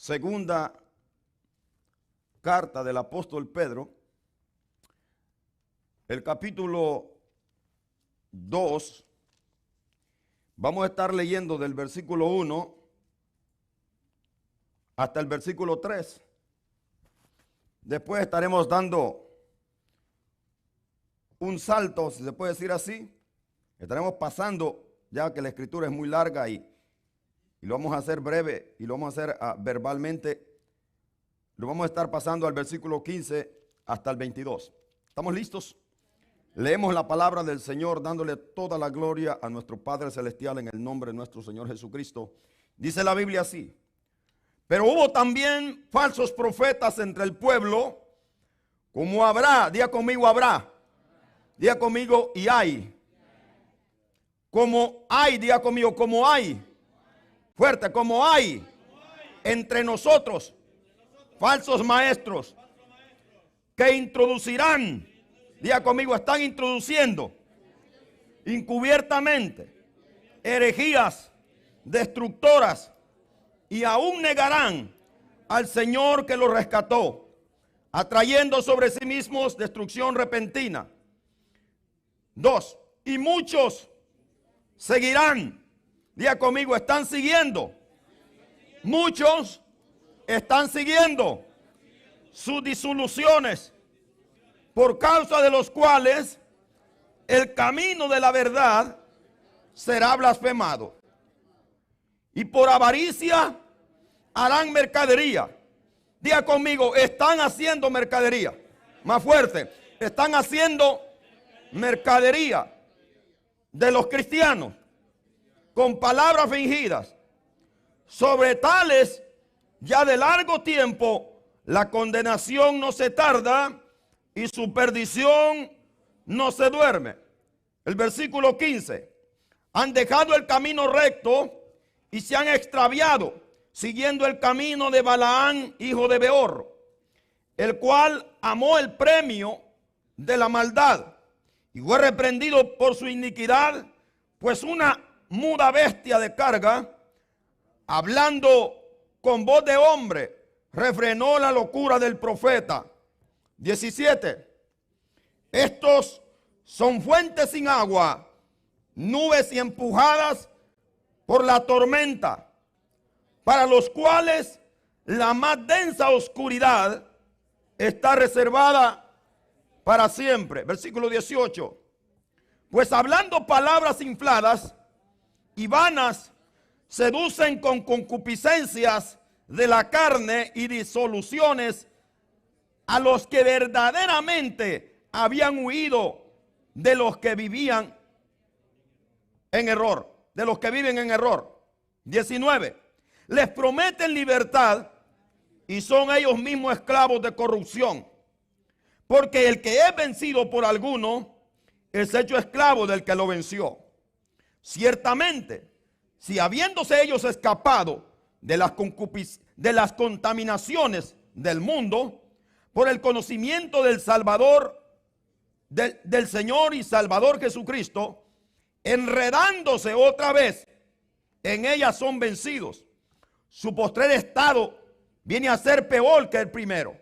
segunda carta del apóstol Pedro, el capítulo 2, vamos a estar leyendo del versículo 1 hasta el versículo 3. Después estaremos dando un salto, si se puede decir así. Estaremos pasando, ya que la escritura es muy larga y lo vamos a hacer breve y lo vamos a hacer verbalmente. Lo vamos a estar pasando al versículo 15 hasta el 22. ¿Estamos listos? Leemos la palabra del Señor dándole toda la gloria a nuestro Padre Celestial en el nombre de nuestro Señor Jesucristo. Dice la Biblia así: pero hubo también falsos profetas entre el pueblo, como habrá, diga conmigo habrá, diga conmigo y hay. Como hay, diga conmigo como hay. Fuerte, como hay entre nosotros falsos maestros que introducirán, diga conmigo, están introduciendo encubiertamente herejías destructoras y aún negarán al Señor que los rescató, atrayendo sobre sí mismos destrucción repentina. 2. Y muchos seguirán, diga conmigo, están siguiendo. Muchos están siguiendo sus disoluciones, por causa de los cuales el camino de la verdad será blasfemado. Y por avaricia harán mercadería. Diga conmigo, están haciendo mercadería. Más fuerte, están haciendo mercadería de los cristianos con palabras fingidas. Sobre tales, ya de largo tiempo, la condenación no se tarda y su perdición no se duerme. El versículo 15. Han dejado el camino recto y se han extraviado, siguiendo el camino de Balaán, hijo de Beor, el cual amó el premio de la maldad y fue reprendido por su iniquidad, pues una muda bestia de carga, hablando con voz de hombre, refrenó la locura del profeta. 17. Estos son fuentes sin agua, nubes y empujadas por la tormenta, para los cuales la más densa oscuridad está reservada para siempre. Versículo 18. Pues hablando palabras infladas y vanas, seducen con concupiscencias de la carne y disoluciones a los que verdaderamente habían huido de los que vivían en error, de los que viven en error. 19. Les prometen libertad y son ellos mismos esclavos de corrupción, porque el que es vencido por alguno es hecho esclavo del que lo venció. Ciertamente, si habiéndose ellos escapado de las contaminaciones del mundo por el conocimiento del Salvador, del Señor y Salvador Jesucristo, enredándose otra vez en ellas son vencidos, su postrer estado viene a ser peor que el primero,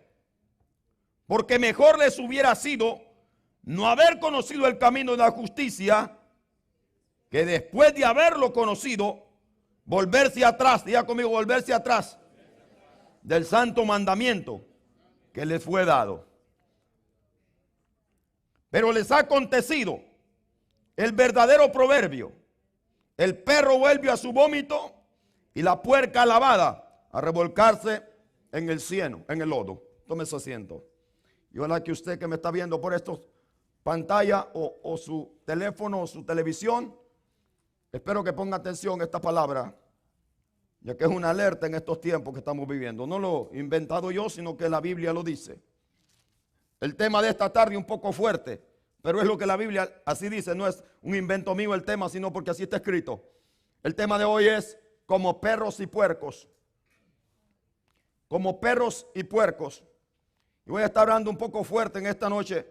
porque mejor les hubiera sido no haber conocido el camino de la justicia, que después de haberlo conocido, volverse atrás, diga conmigo, volverse atrás del santo mandamiento que les fue dado. Pero les ha acontecido el verdadero proverbio: el perro vuelve a su vómito y la puerca lavada a revolcarse en el cieno, en el lodo. Tome su asiento. Y ojalá que usted que me está viendo por esta pantalla o su teléfono o su televisión, espero que ponga atención a esta palabra, ya que es una alerta en estos tiempos que estamos viviendo. No lo he inventado yo, sino que la Biblia lo dice. El tema de esta tarde es un poco fuerte, pero es lo que la Biblia así dice. No es un invento mío el tema, sino porque así está escrito. El tema de hoy es como perros y puercos. Como perros y puercos. Y voy a estar hablando un poco fuerte en esta noche,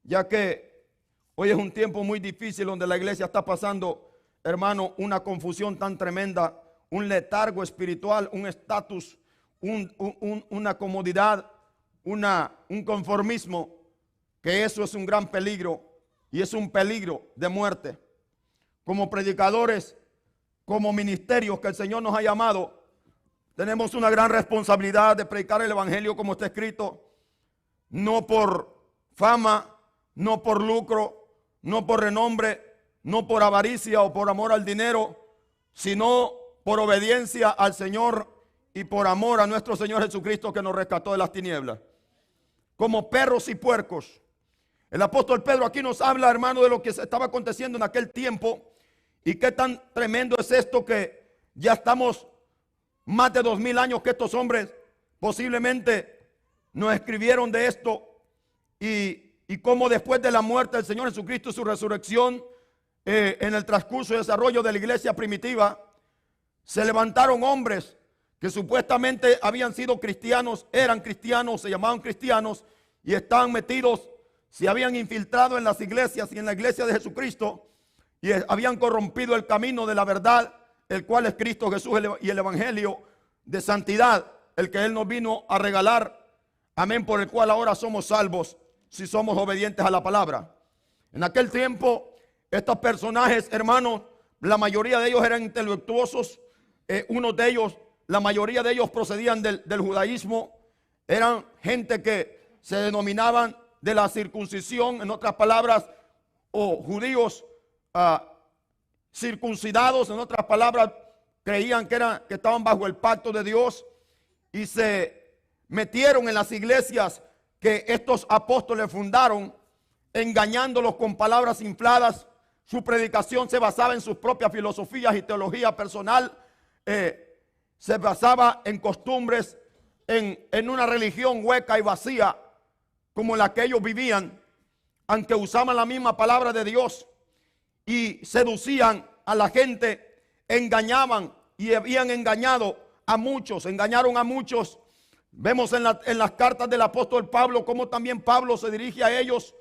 ya que hoy es un tiempo muy difícil donde la iglesia está pasando, hermano, una confusión tan tremenda, un letargo espiritual, un estatus, una comodidad, un conformismo, que eso es un gran peligro y es un peligro de muerte. Como predicadores, como ministerios que el Señor nos ha llamado, tenemos una gran responsabilidad de predicar el evangelio como está escrito, no por fama, no por lucro, no por renombre, no por avaricia o por amor al dinero, sino por obediencia al Señor y por amor a nuestro Señor Jesucristo, que nos rescató de las tinieblas. Como perros y puercos. El apóstol Pedro aquí nos habla, hermano, de lo que se estaba aconteciendo en aquel tiempo y qué tan tremendo es esto, que ya estamos más de 2000 años que estos hombres posiblemente nos escribieron de esto, y cómo después de la muerte del Señor Jesucristo y su resurrección, en el transcurso y desarrollo de la iglesia primitiva, se levantaron hombres que supuestamente habían sido cristianos, eran cristianos, se llamaban cristianos, y estaban metidos, se habían infiltrado en las iglesias y en la iglesia de Jesucristo, y habían corrompido el camino de la verdad, el cual es Cristo Jesús y el evangelio de santidad, el que Él nos vino a regalar, amén, por el cual ahora somos salvos si somos obedientes a la palabra. En aquel tiempo, estos personajes, hermanos, la mayoría de ellos eran intelectuosos, la mayoría de ellos procedían del judaísmo, eran gente que se denominaban de la circuncisión, en otras palabras, o judíos circuncidados, en otras palabras, creían que estaban bajo el pacto de Dios, y se metieron en las iglesias que estos apóstoles fundaron, engañándolos con palabras infladas. Su predicación se basaba en sus propias filosofías y teología personal, se basaba en costumbres, en una religión hueca y vacía como la que ellos vivían, aunque usaban la misma palabra de Dios, y seducían a la gente, engañaban y habían engañado a muchos, engañaron a muchos. Vemos en las cartas del apóstol Pablo cómo también Pablo se dirige a ellos,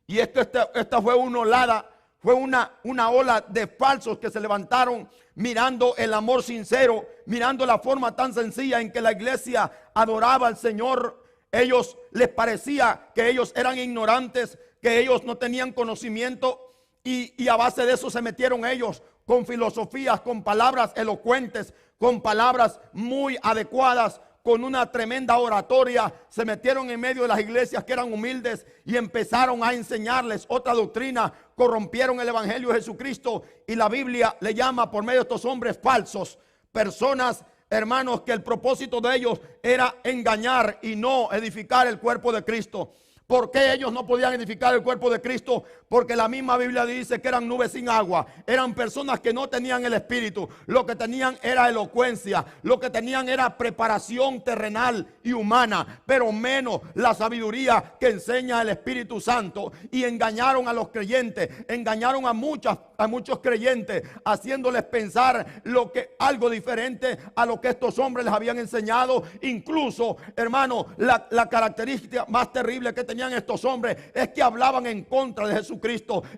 y esta fue una olada, fue una ola de falsos que se levantaron mirando el amor sincero, mirando la forma tan sencilla en que la iglesia adoraba al Señor. Ellos les parecía que ellos eran ignorantes, que ellos no tenían conocimiento, y a base de eso se metieron ellos con filosofías, con palabras elocuentes, con palabras muy adecuadas, con una tremenda oratoria. Se metieron en medio de las iglesias que eran humildes y empezaron a enseñarles otra doctrina. Corrompieron el evangelio de Jesucristo, y la Biblia le llama por medio de estos hombres falsos, personas, hermanos, que el propósito de ellos era engañar y no edificar el cuerpo de Cristo. ¿Por qué ellos no podían edificar el cuerpo de Cristo? Porque la misma Biblia dice que eran nubes sin agua. Eran personas que no tenían el Espíritu. Lo que tenían era elocuencia. Lo que tenían era preparación terrenal y humana, pero menos la sabiduría que enseña el Espíritu Santo. Y engañaron a los creyentes. Engañaron a muchos creyentes, haciéndoles pensar algo diferente a lo que estos hombres les habían enseñado. Incluso, hermano, la característica más terrible que tenían estos hombres es que hablaban en contra de Jesucristo.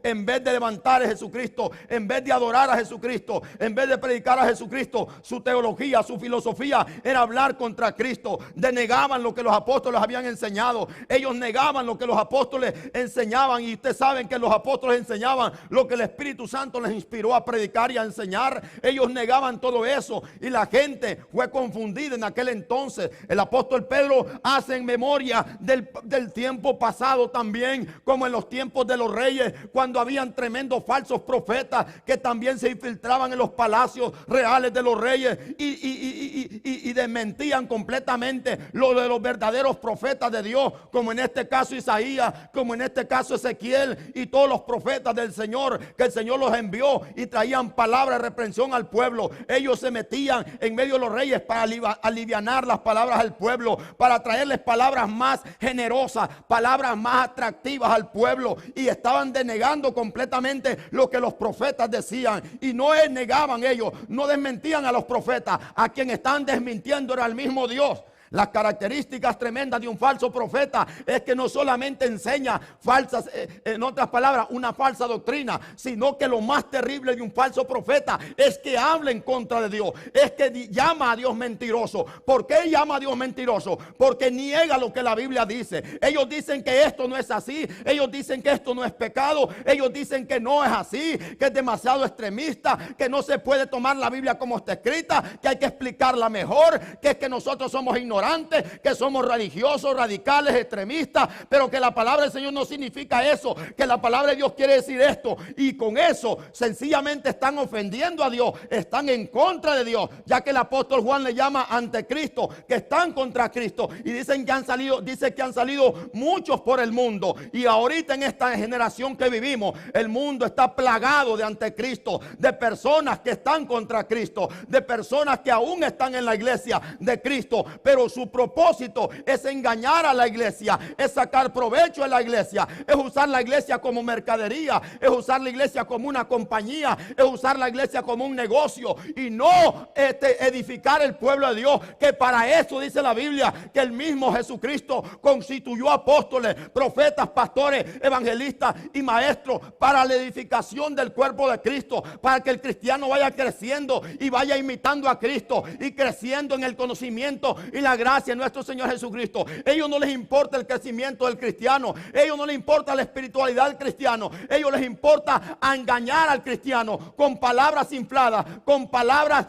En vez de levantar a Jesucristo, en vez de adorar a Jesucristo, en vez de predicar a Jesucristo, su teología, su filosofía era hablar contra Cristo. Denegaban lo que los apóstoles habían enseñado. Ellos negaban lo que los apóstoles enseñaban, y ustedes saben que los apóstoles enseñaban lo que el Espíritu Santo les inspiró a predicar y a enseñar. Ellos negaban todo eso, y la gente fue confundida en aquel entonces. El apóstol Pedro hace en memoria del tiempo pasado también, como en los tiempos de los reyes, cuando habían tremendos falsos profetas que también se infiltraban en los palacios reales de los reyes y desmentían completamente lo de los verdaderos profetas de Dios, como en este caso Isaías, como en este caso Ezequiel y todos los profetas del Señor, que el Señor los envió y traían palabras de reprensión al pueblo. Ellos se metían en medio de los reyes para alivianar las palabras al pueblo, para traerles palabras más generosas, palabras más atractivas al pueblo, y estaban denegando completamente lo que los profetas decían. Y no negaban ellos, no desmentían a los profetas. A quien estaban desmintiendo era el mismo Dios. Las características tremendas de un falso profeta es que no solamente enseña falsas, en otras palabras, una falsa doctrina, sino que lo más terrible de un falso profeta es que habla en contra de Dios, es que llama a Dios mentiroso. ¿Por qué llama a Dios mentiroso? Porque niega lo que la Biblia dice. Ellos dicen que esto no es así, ellos dicen que esto no es pecado, ellos dicen que no es así, que es demasiado extremista, que no se puede tomar la Biblia como está escrita, que hay que explicarla mejor, que es que nosotros somos ignorantes, que somos religiosos, radicales, extremistas, pero que la palabra del Señor no significa eso, que la palabra de Dios quiere decir esto, y con eso sencillamente están ofendiendo a Dios, están en contra de Dios, ya que el apóstol Juan le llama anticristo, que están contra Cristo, y dicen que han salido, dice que han salido muchos por el mundo, y ahorita en esta generación que vivimos, el mundo está plagado de anticristo, de personas que están contra Cristo, de personas que aún están en la iglesia de Cristo, pero su propósito es engañar a la iglesia, es sacar provecho de la iglesia, es usar la iglesia como mercadería, es usar la iglesia como una compañía, es usar la iglesia como un negocio y no edificar el pueblo de Dios, que para eso dice la Biblia que el mismo Jesucristo constituyó apóstoles, profetas, pastores, evangelistas y maestros para la edificación del cuerpo de Cristo, para que el cristiano vaya creciendo y vaya imitando a Cristo y creciendo en el conocimiento y la gracia de nuestro Señor Jesucristo. A ellos no les importa el crecimiento del cristiano, a ellos no les importa la espiritualidad del cristiano, a ellos les importa engañar al cristiano con palabras infladas, con palabras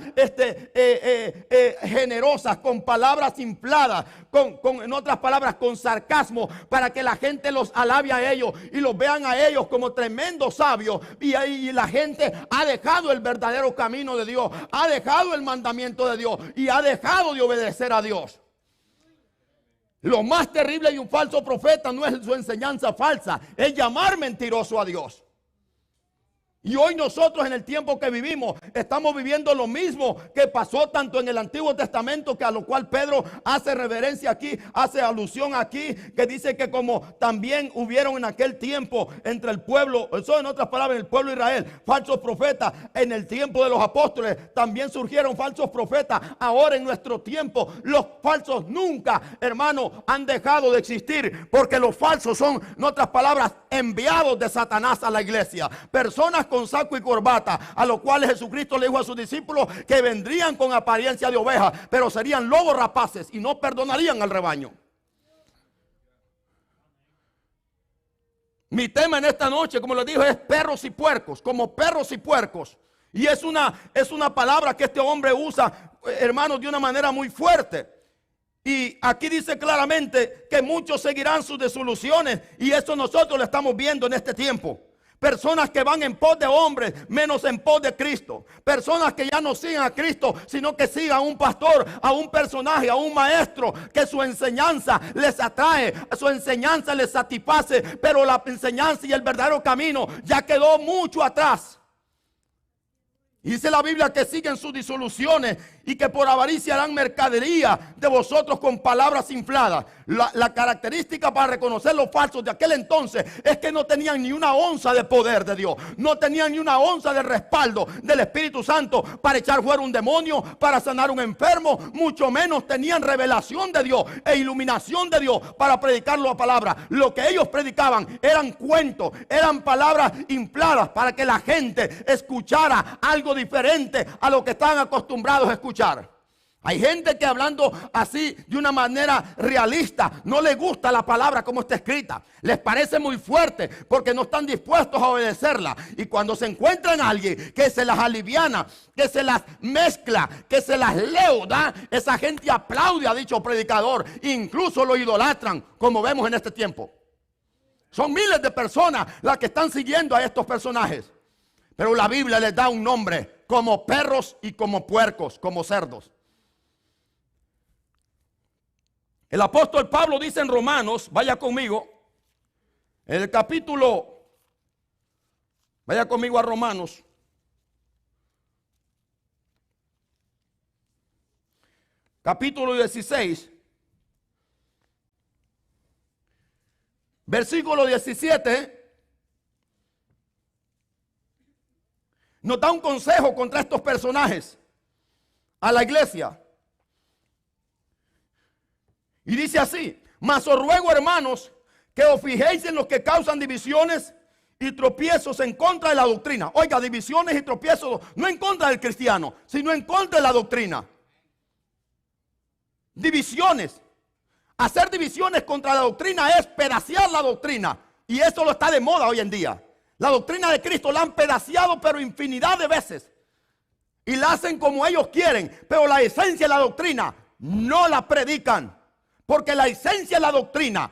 generosas, con palabras infladas, en otras palabras, con sarcasmo, para que la gente los alabe a ellos y los vean a ellos como tremendos sabios. Y la gente ha dejado el verdadero camino de Dios, ha dejado el mandamiento de Dios y ha dejado de obedecer a Dios. Lo más terrible de un falso profeta no es su enseñanza falsa, es llamar mentiroso a Dios. Y hoy nosotros en el tiempo que vivimos estamos viviendo lo mismo que pasó tanto en el Antiguo Testamento, que a lo cual Pedro hace reverencia aquí, hace alusión aquí, que dice que como también hubieron en aquel tiempo entre el pueblo, eso en otras palabras, en el pueblo de Israel, falsos profetas, en el tiempo de los apóstoles también surgieron falsos profetas. Ahora en nuestro tiempo los falsos nunca, hermano, han dejado de existir, porque los falsos son, en otras palabras, enviados de Satanás a la iglesia, personas con saco y corbata, a los cuales Jesucristo le dijo a sus discípulos que vendrían con apariencia de ovejas, pero serían lobos rapaces y no perdonarían al rebaño. Mi tema en esta noche, como les dije, es perros y puercos, como perros y puercos. Y es una palabra que este hombre usa, hermanos, de una manera muy fuerte. Y aquí dice claramente que muchos seguirán sus disoluciones, y eso nosotros lo estamos viendo en este tiempo. Personas que van en pos de hombres, menos en pos de Cristo. Personas que ya no siguen a Cristo, sino que sigan a un pastor, a un personaje, a un maestro, que su enseñanza les atrae, su enseñanza les satisface, pero la enseñanza y el verdadero camino ya quedó mucho atrás. Dice la Biblia que siguen sus disoluciones y que por avaricia harán mercadería de vosotros con palabras infladas. La característica para reconocer los falsos de aquel entonces es que no tenían ni una onza de poder de Dios, no tenían ni una onza de respaldo del Espíritu Santo para echar fuera un demonio, para sanar un enfermo, mucho menos tenían revelación de Dios e iluminación de Dios para predicar la palabra. Lo que ellos predicaban eran cuentos, eran palabras infladas para que la gente escuchara algo diferente a lo que estaban acostumbrados a escuchar. Hay gente que hablando así de una manera realista no le gusta la palabra como está escrita, les parece muy fuerte porque no están dispuestos a obedecerla, y cuando se encuentran a alguien que se las aliviana, que se las mezcla, que se las leuda, esa gente aplaude a dicho predicador, incluso lo idolatran, como vemos en este tiempo. Son miles de personas las que están siguiendo a estos personajes, pero la Biblia les da un nombre: como perros y como puercos, como cerdos. El apóstol Pablo dice en Romanos, vaya conmigo, en el capítulo, vaya conmigo a Romanos, capítulo 16, versículo 17, nos da un consejo contra estos personajes a la iglesia. Y dice así: mas os ruego, hermanos, que os fijéis en los que causan divisiones y tropiezos en contra de la doctrina. Oiga, divisiones y tropiezos no en contra del cristiano, sino en contra de la doctrina. Divisiones. Hacer divisiones contra la doctrina es pedacear la doctrina. Y eso lo está de moda hoy en día. La doctrina de Cristo la han pedaceado, pero infinidad de veces. Y la hacen como ellos quieren. Pero la esencia de la doctrina no la predican. Porque la esencia de la doctrina,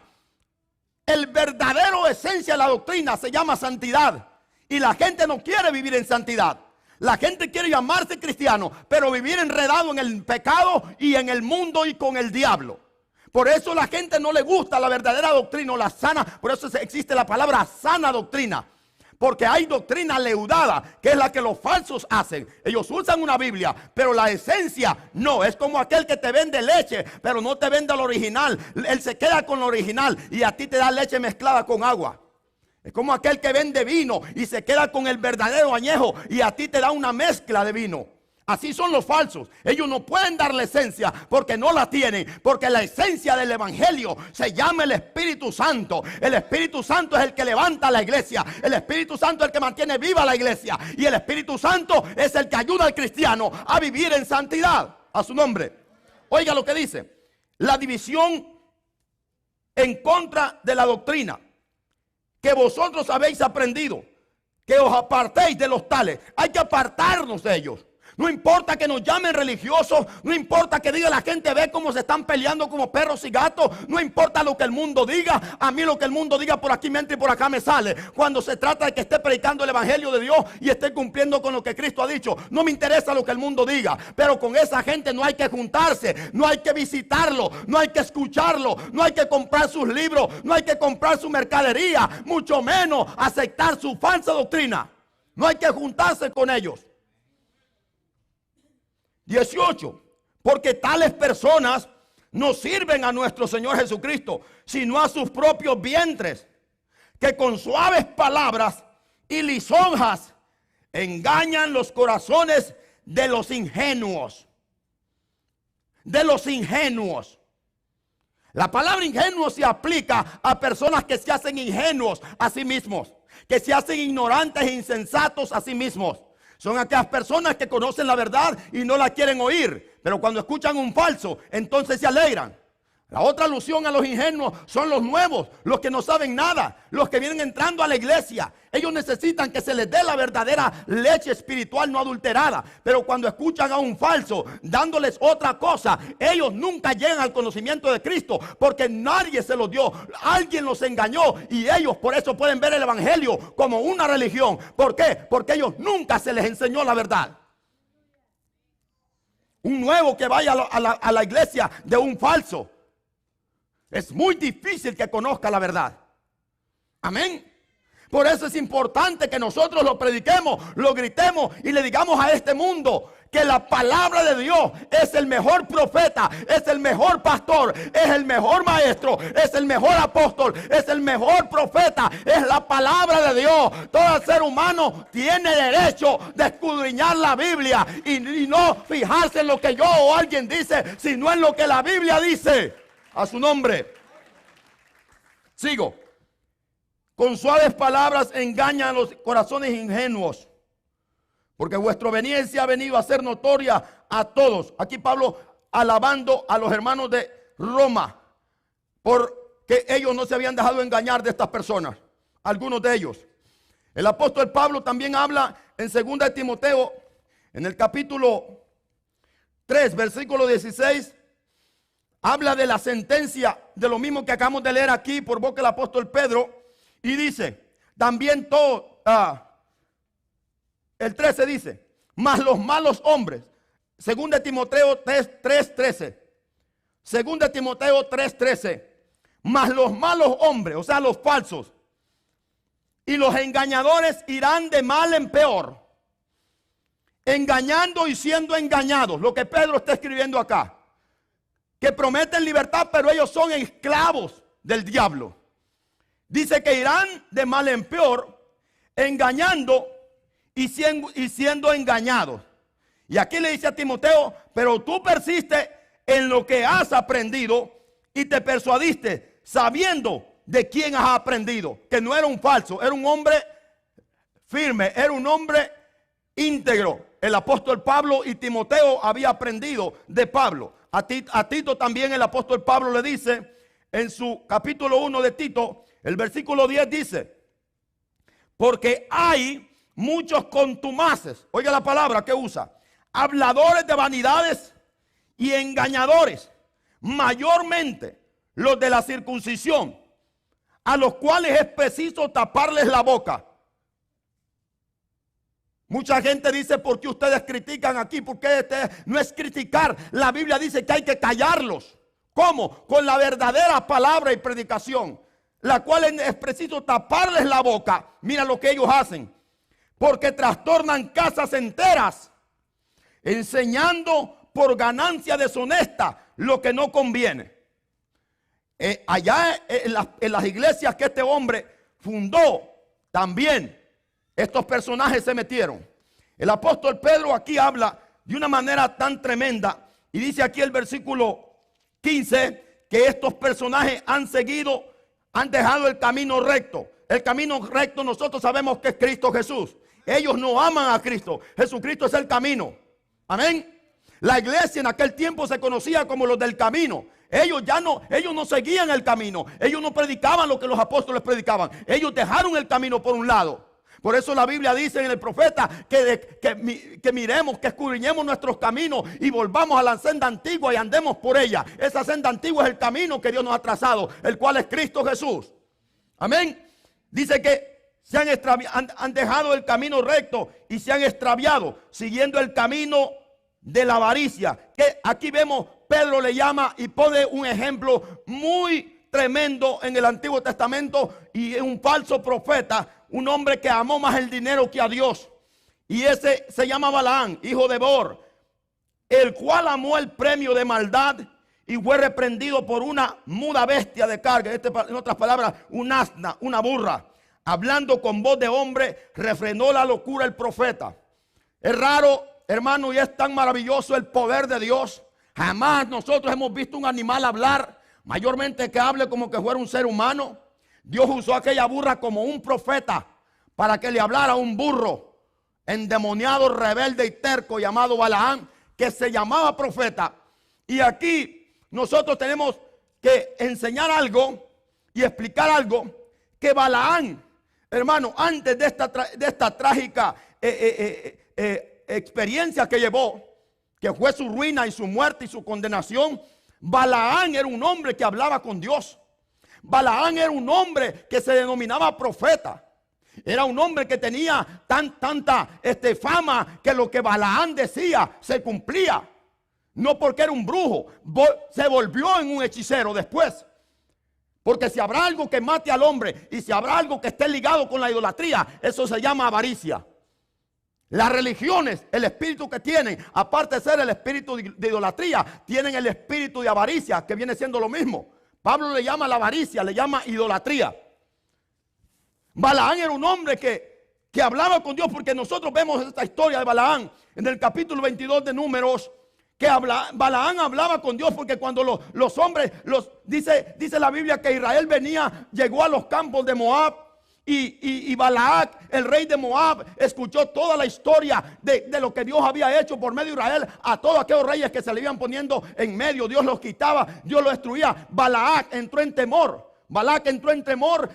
el verdadero esencia de la doctrina se llama santidad. Y la gente no quiere vivir en santidad. La gente quiere llamarse cristiano, pero vivir enredado en el pecado y en el mundo y con el diablo. Por eso la gente no le gusta la verdadera doctrina o la sana. Por eso existe la palabra sana doctrina. Porque hay doctrina leudada, que es la que los falsos hacen. Ellos usan una Biblia, pero la esencia no. Es como aquel que te vende leche, pero no te vende lo original. Él se queda con lo original y a ti te da leche mezclada con agua. Es como aquel que vende vino y se queda con el verdadero añejo y a ti te da una mezcla de vino. Así son los falsos. Ellos no pueden dar la esencia porque no la tienen. Porque la esencia del evangelio se llama el Espíritu Santo. El Espíritu Santo es el que levanta la iglesia. El Espíritu Santo es el que mantiene viva la iglesia. Y el Espíritu Santo es el que ayuda al cristiano a vivir en santidad. A su nombre. Oiga lo que dice: la división en contra de la doctrina que vosotros habéis aprendido, que os apartéis de los tales. Hay que apartarnos de ellos. No importa que nos llamen religiosos, no importa que diga la gente, ve cómo se están peleando como perros y gatos, no importa lo que el mundo diga. A mí lo que el mundo diga por aquí me entra y por acá me sale. Cuando se trata de que esté predicando el evangelio de Dios y esté cumpliendo con lo que Cristo ha dicho, no me interesa lo que el mundo diga. Pero con esa gente no hay que juntarse, no hay que visitarlo, no hay que escucharlo, no hay que comprar sus libros, no hay que comprar su mercadería, mucho menos aceptar su falsa doctrina. No hay que juntarse con ellos. 18. Porque tales personas no sirven a nuestro Señor Jesucristo, sino a sus propios vientres, que con suaves palabras y lisonjas engañan los corazones de los ingenuos. De los ingenuos. La palabra ingenuo se aplica a personas que se hacen ingenuos a sí mismos, que se hacen ignorantes e insensatos a sí mismos. Son aquellas personas que conocen la verdad y no la quieren oír, pero cuando escuchan un falso, entonces se alegran. La otra alusión a los ingenuos son los nuevos, los que no saben nada, los que vienen entrando a la iglesia. Ellos necesitan que se les dé la verdadera leche espiritual no adulterada. Pero cuando escuchan a un falso dándoles otra cosa, ellos nunca llegan al conocimiento de Cristo, porque nadie se los dio. Alguien los engañó y ellos por eso pueden ver el evangelio como una religión. ¿Por qué? Porque ellos nunca se les enseñó la verdad. Un nuevo que vaya a la iglesia de un falso, es muy difícil que conozca la verdad. Amén. Por eso es importante que nosotros lo prediquemos, lo gritemos y le digamos a este mundo que la palabra de Dios es el mejor profeta, es el mejor pastor, es el mejor maestro, es el mejor apóstol, es el mejor profeta, es la palabra de Dios. Todo ser humano tiene derecho de escudriñar la Biblia y no fijarse en lo que yo o alguien dice, sino en lo que la Biblia dice. A su nombre. Sigo. Con suaves palabras engañan a los corazones ingenuos, porque vuestra obediencia ha venido a ser notoria a todos. Aquí Pablo alabando a los hermanos de Roma, porque ellos no se habían dejado engañar de estas personas, algunos de ellos. El apóstol Pablo también habla en 2 de Timoteo, en el capítulo 3, versículo 16, habla de la sentencia, de lo mismo que acabamos de leer aquí por boca del apóstol Pedro. Y dice, también todo, el 13 dice, mas los malos hombres, 2 de Timoteo 3:13, 2 de Timoteo 3:13, mas los malos hombres, o sea los falsos, y los engañadores irán de mal en peor, engañando y siendo engañados, lo que Pedro está escribiendo acá. Que prometen libertad, pero ellos son esclavos del diablo. Dice que irán de mal en peor, engañando y siendo engañados. Y aquí le dice a Timoteo, pero tú persiste en lo que has aprendido y te persuadiste sabiendo de quién has aprendido. Que no era un falso, era un hombre firme, era un hombre íntegro. El apóstol Pablo y Timoteo había aprendido de Pablo. A Tito también el apóstol Pablo le dice en su capítulo 1 de Tito, el versículo 10 dice: porque hay muchos contumaces, oiga la palabra que usa, habladores de vanidades y engañadores, mayormente los de la circuncisión, a los cuales es preciso taparles la boca. Mucha gente dice: ¿por qué ustedes critican aquí? Porque no es criticar. La Biblia dice que hay que callarlos. ¿Cómo? Con la verdadera palabra y predicación, la cual es preciso taparles la boca. Mira lo que ellos hacen. Porque trastornan casas enteras, enseñando por ganancia deshonesta lo que no conviene. Allá en las iglesias que este hombre fundó, también estos personajes se metieron. El apóstol Pedro aquí habla de una manera tan tremenda, y dice aquí el versículo 15 que estos personajes han dejado el camino recto. El camino recto nosotros sabemos que es Cristo Jesús. Ellos no aman a Cristo. Jesucristo es el camino. Amén. La iglesia en aquel tiempo se conocía como los del camino. Ellos no seguían el camino. Ellos no predicaban lo que los apóstoles predicaban. Ellos dejaron el camino por un lado. Por eso la Biblia dice en el profeta que miremos, que escudriñemos nuestros caminos y volvamos a la senda antigua y andemos por ella. Esa senda antigua es el camino que Dios nos ha trazado, el cual es Cristo Jesús. Amén. Dice que han dejado el camino recto y se han extraviado siguiendo el camino de la avaricia. Que aquí vemos, Pedro le llama y pone un ejemplo muy tremendo en el Antiguo Testamento, y es un falso profeta, un hombre que amó más el dinero que a Dios. Y ese se llama Balaam, hijo de Beor, el cual amó el premio de maldad y fue reprendido por una muda bestia de carga. En otras palabras, un asna, una burra. Hablando con voz de hombre, refrenó la locura el profeta. Es raro, hermano, y es tan maravilloso el poder de Dios. Jamás nosotros hemos visto un animal hablar, mayormente que hable como que fuera un ser humano. Dios usó a aquella burra como un profeta para que le hablara a un burro endemoniado, rebelde y terco llamado Balaam, que se llamaba profeta. Y aquí nosotros tenemos que enseñar algo y explicar algo, que Balaam, hermano, antes de esta trágica experiencia que llevó, que fue su ruina y su muerte y su condenación, Balaam era un hombre que hablaba con Dios. Balaam era un hombre que se denominaba profeta. Era un hombre que tenía tanta fama que lo que Balaam decía se cumplía. No porque era un brujo, se volvió en un hechicero después. Porque si habrá algo que mate al hombre y si habrá algo que esté ligado con la idolatría, eso se llama avaricia. Las religiones, el espíritu que tienen, aparte de ser el espíritu de idolatría, tienen el espíritu de avaricia, que viene siendo lo mismo. Pablo le llama la avaricia, le llama idolatría. Balaam era un hombre que hablaba con Dios, porque nosotros vemos esta historia de Balaam en el capítulo 22 de Números, que Balaam hablaba con Dios, porque cuando los hombres, dice la Biblia que Israel llegó a los campos de Moab, y Balac, el rey de Moab, escuchó toda la historia de lo que Dios había hecho por medio de Israel a todos aquellos reyes que se le iban poniendo en medio. Dios los quitaba, Dios los destruía. Balac entró en temor.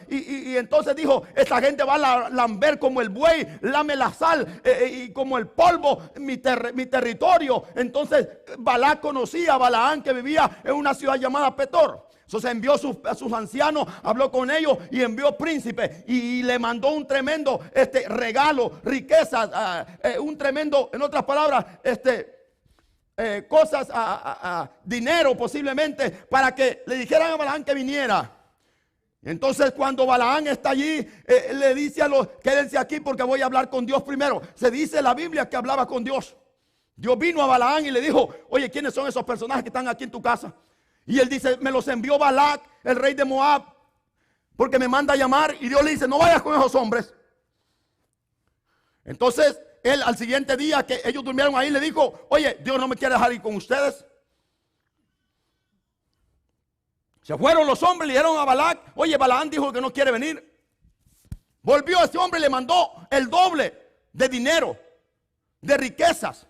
Y entonces dijo: esta gente va a lamber como el buey lame la sal, y como el polvo mi territorio. Entonces Balac conocía a Balaam, que vivía en una ciudad llamada Petor. Entonces envió a sus ancianos, habló con ellos y envió príncipes y le mandó un tremendo regalo, riquezas, un tremendo, en otras palabras, cosas, dinero posiblemente, para que le dijeran a Balaam que viniera. Entonces cuando Balaam está allí, le dice a los: quédense aquí porque voy a hablar con Dios primero. Se dice en la Biblia que hablaba con Dios. Dios vino a Balaam y le dijo: oye, ¿quiénes son esos personajes que están aquí en tu casa? Y él dice: me los envió Balac, el rey de Moab, porque me manda a llamar. Y Dios le dice: no vayas con esos hombres. Entonces él, al siguiente día que ellos durmieron ahí, le dijo: oye, Dios no me quiere dejar ir con ustedes. Se fueron los hombres, le dijeron a Balac, oye, Balaam dijo que no quiere venir. Volvió ese hombre y le mandó el doble de dinero, de riquezas.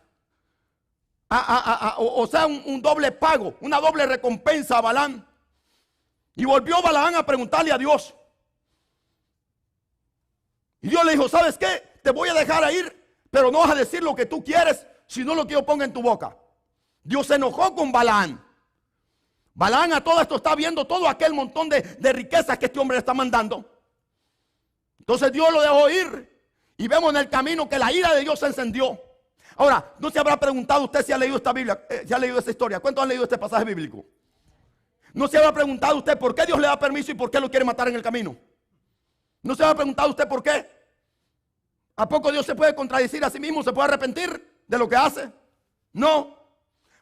O sea, un doble pago, una doble recompensa a Balaam. Y volvió Balaam a preguntarle a Dios. Y Dios le dijo, ¿sabes qué? Te voy a dejar ir, pero no vas a decir lo que tú quieres, sino lo que yo ponga en tu boca. Dios se enojó con Balaam. Balaam a todo esto está viendo todo aquel montón de riquezas que este hombre le está mandando. Entonces Dios lo dejó ir. Y vemos en el camino que la ira de Dios se encendió. Ahora, ¿no se habrá preguntado usted si ha leído esta Biblia, si ha leído esta historia? ¿Cuántos han leído este pasaje bíblico? ¿No se habrá preguntado usted por qué Dios le da permiso y por qué lo quiere matar en el camino? ¿No se habrá preguntado usted por qué? ¿A poco Dios se puede contradecir a sí mismo? ¿Se puede arrepentir de lo que hace? No.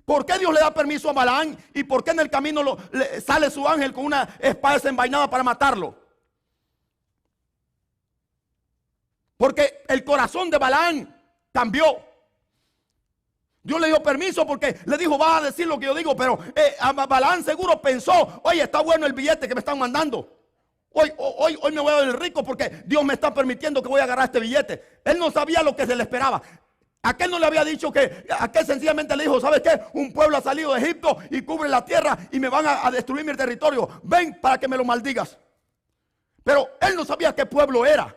¿Por qué Dios le da permiso a Balaam? ¿Y por qué en el camino sale su ángel con una espada desenvainada para matarlo? Porque el corazón de Balaam cambió. Dios le dio permiso porque le dijo, vas a decir lo que yo digo. Pero Balaam seguro pensó, oye, está bueno el billete que me están mandando. Hoy me voy a ver rico porque Dios me está permitiendo que voy a agarrar este billete. Él no sabía lo que se le esperaba. Aquel no le había dicho que, aquel sencillamente le dijo, ¿sabes qué? Un pueblo ha salido de Egipto y cubre la tierra y me van a destruir mi territorio. Ven para que me lo maldigas. Pero él no sabía qué pueblo era.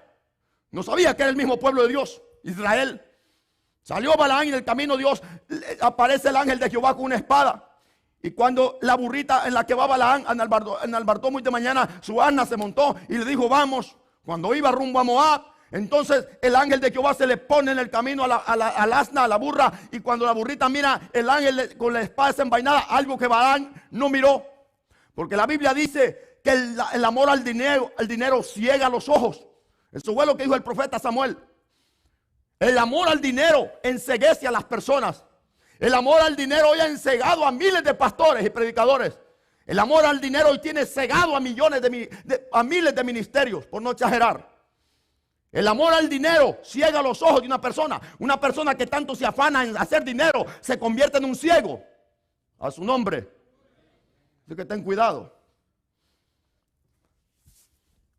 No sabía que era el mismo pueblo de Dios, Israel. Salió Balaam y en el camino Dios, aparece el ángel de Jehová con una espada. Y cuando la burrita en la que va Balaam enalbardó muy de mañana, su asna se montó y le dijo, vamos. Cuando iba rumbo a Moab, entonces el ángel de Jehová se le pone en el camino al asna, a la burra. Y cuando la burrita mira, el ángel con la espada desenvainada, algo que Balaam no miró. Porque la Biblia dice que el amor al dinero ciega los ojos. Eso fue lo que dijo el profeta Samuel. El amor al dinero enceguece a las personas. El amor al dinero hoy ha encegado a miles de pastores y predicadores. El amor al dinero hoy tiene cegado a a miles de ministerios, por no exagerar. El amor al dinero ciega los ojos de una persona. Una persona que tanto se afana en hacer dinero se convierte en un ciego. A su nombre. Así que ten cuidado.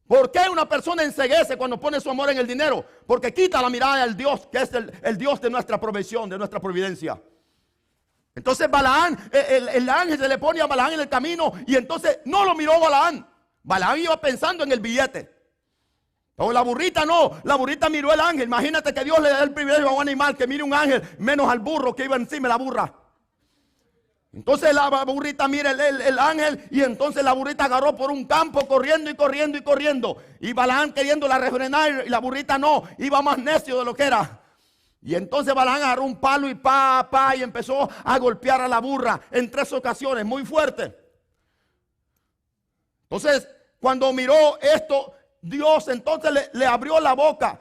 ¿Por qué una persona enceguece cuando pone su amor en el dinero? Porque quita la mirada del Dios, que es el Dios de nuestra provisión, de nuestra providencia. Entonces Balaam, el ángel se le pone a Balaam en el camino y entonces no lo miró Balaam. Balaam iba pensando en el billete. Pero la burrita no, la burrita miró el ángel. Imagínate que Dios le da el privilegio a un animal que mire un ángel, menos al burro que iba encima de la burra. Entonces la burrita mira el ángel y entonces la burrita agarró por un campo corriendo y corriendo y corriendo. Y Balaam queriéndola refrenar y la burrita no, iba más necio de lo que era. Y entonces Balaam agarró un palo y y empezó a golpear a la burra en 3 ocasiones, muy fuerte. Entonces cuando miró esto, Dios entonces le abrió la boca.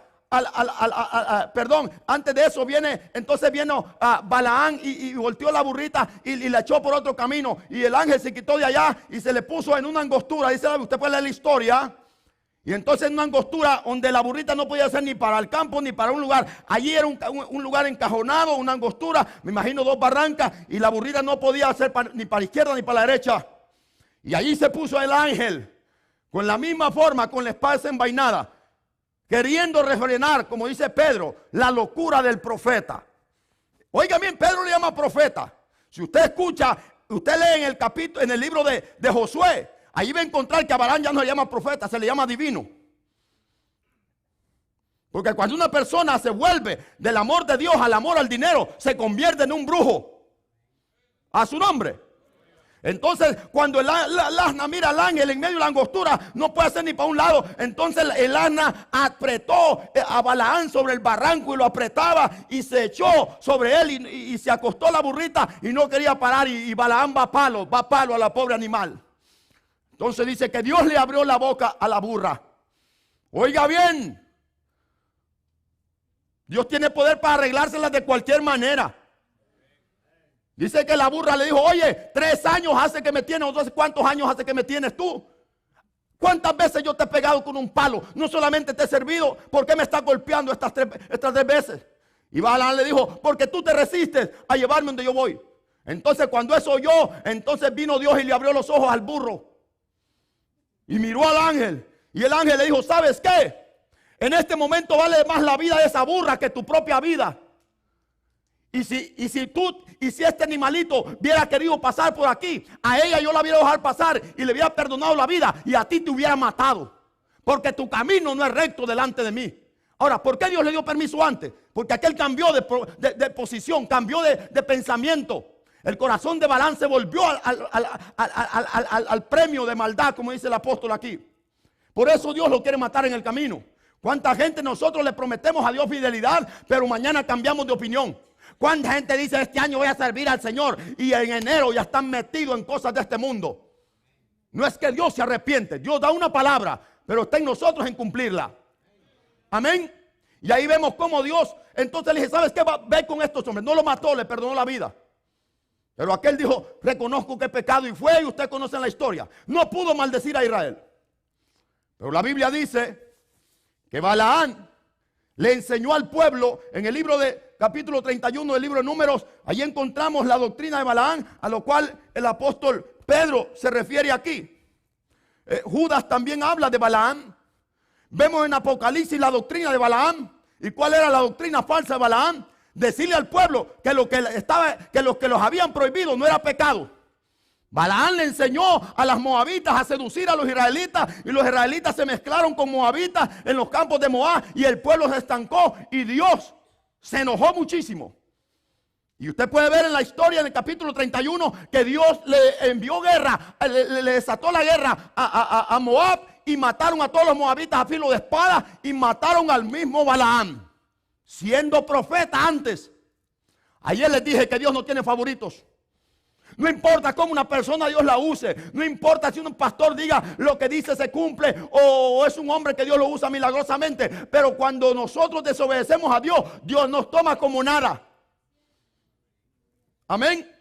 Antes de eso entonces vino Balaam y volteó la burrita y la echó por otro camino. Y el ángel se quitó de allá y se le puso en una angostura. Dice, usted puede leer la historia. Y entonces en una angostura donde la burrita no podía ser ni para el campo ni para un lugar. Allí era un lugar encajonado, una angostura. Me imagino 2 barrancas y la burrita no podía ser ni para la izquierda ni para la derecha. Y allí se puso el ángel con la misma forma, con la espada desenvainada, queriendo refrenar, como dice Pedro, la locura del profeta. Oiga bien, Pedro le llama profeta. Si usted escucha, usted lee en el libro de Josué, ahí va a encontrar que a Balaam ya no le llama profeta, se le llama divino. Porque cuando una persona se vuelve del amor de Dios al amor al dinero, se convierte en un brujo. A su nombre. Entonces cuando el asna mira al ángel en medio de la angostura, no puede hacer ni para un lado. Entonces el asna apretó a Balaam sobre el barranco y lo apretaba y se echó sobre él y se acostó la burrita y no quería parar. Y Balaam va a palo a la pobre animal. Entonces dice que Dios le abrió la boca a la burra. Oiga bien, Dios tiene poder para arreglárselas de cualquier manera. Dice que la burra le dijo, oye, 3 años hace que me tienes, entonces ¿cuántos años hace que me tienes tú? ¿Cuántas veces yo te he pegado con un palo? No solamente te he servido, ¿por qué me estás golpeando estas 3 veces? Y Balaam le dijo, porque tú te resistes a llevarme donde yo voy. Entonces cuando eso oyó, entonces vino Dios y le abrió los ojos al burro. Y miró al ángel. Y el ángel le dijo, ¿sabes qué? En este momento vale más la vida de esa burra que tu propia vida. Y si este animalito hubiera querido pasar por aquí, a ella yo la hubiera dejado pasar y le hubiera perdonado la vida, y a ti te hubiera matado, porque tu camino no es recto delante de mí. Ahora, ¿por qué Dios le dio permiso antes? Porque aquel cambió de posición, cambió de pensamiento. El corazón de Balaam se volvió al premio de maldad, como dice el apóstol aquí. Por eso Dios lo quiere matar en el camino. ¿Cuánta gente nosotros le prometemos a Dios fidelidad, pero mañana cambiamos de opinión? ¿Cuánta gente dice, este año voy a servir al Señor, y en enero ya están metidos en cosas de este mundo? No es que Dios se arrepiente. Dios da una palabra, pero está en nosotros en cumplirla. Amén. Y ahí vemos cómo Dios, entonces le dije, ¿sabes qué? Ve con estos hombres. No lo mató, le perdonó la vida. Pero aquel dijo, reconozco que he pecado, y fue, y usted conoce la historia. No pudo maldecir a Israel. Pero la Biblia dice que Balaam le enseñó al pueblo en el libro de capítulo 31 del libro de Números. Allí encontramos la doctrina de Balaam, a lo cual el apóstol Pedro se refiere aquí. Judas también habla de Balaam. Vemos en Apocalipsis la doctrina de Balaam. ¿Y cuál era la doctrina falsa de Balaam? Decirle al pueblo que lo que los habían prohibido no era pecado. Balaam le enseñó a las moabitas a seducir a los israelitas, y los israelitas se mezclaron con moabitas en los campos de Moab, y el pueblo se estancó, y Dios se enojó muchísimo. Y usted puede ver en la historia, en el capítulo 31, que Dios le envió guerra, le desató la guerra a Moab, y mataron a todos los moabitas a filo de espada, y mataron al mismo Balaam, siendo profeta antes. Ayer les dije que Dios no tiene favoritos. No importa cómo una persona Dios la use. No importa si un pastor diga lo que dice se cumple, o es un hombre que Dios lo usa milagrosamente. Pero cuando nosotros desobedecemos a Dios, Dios nos toma como nada. Amén.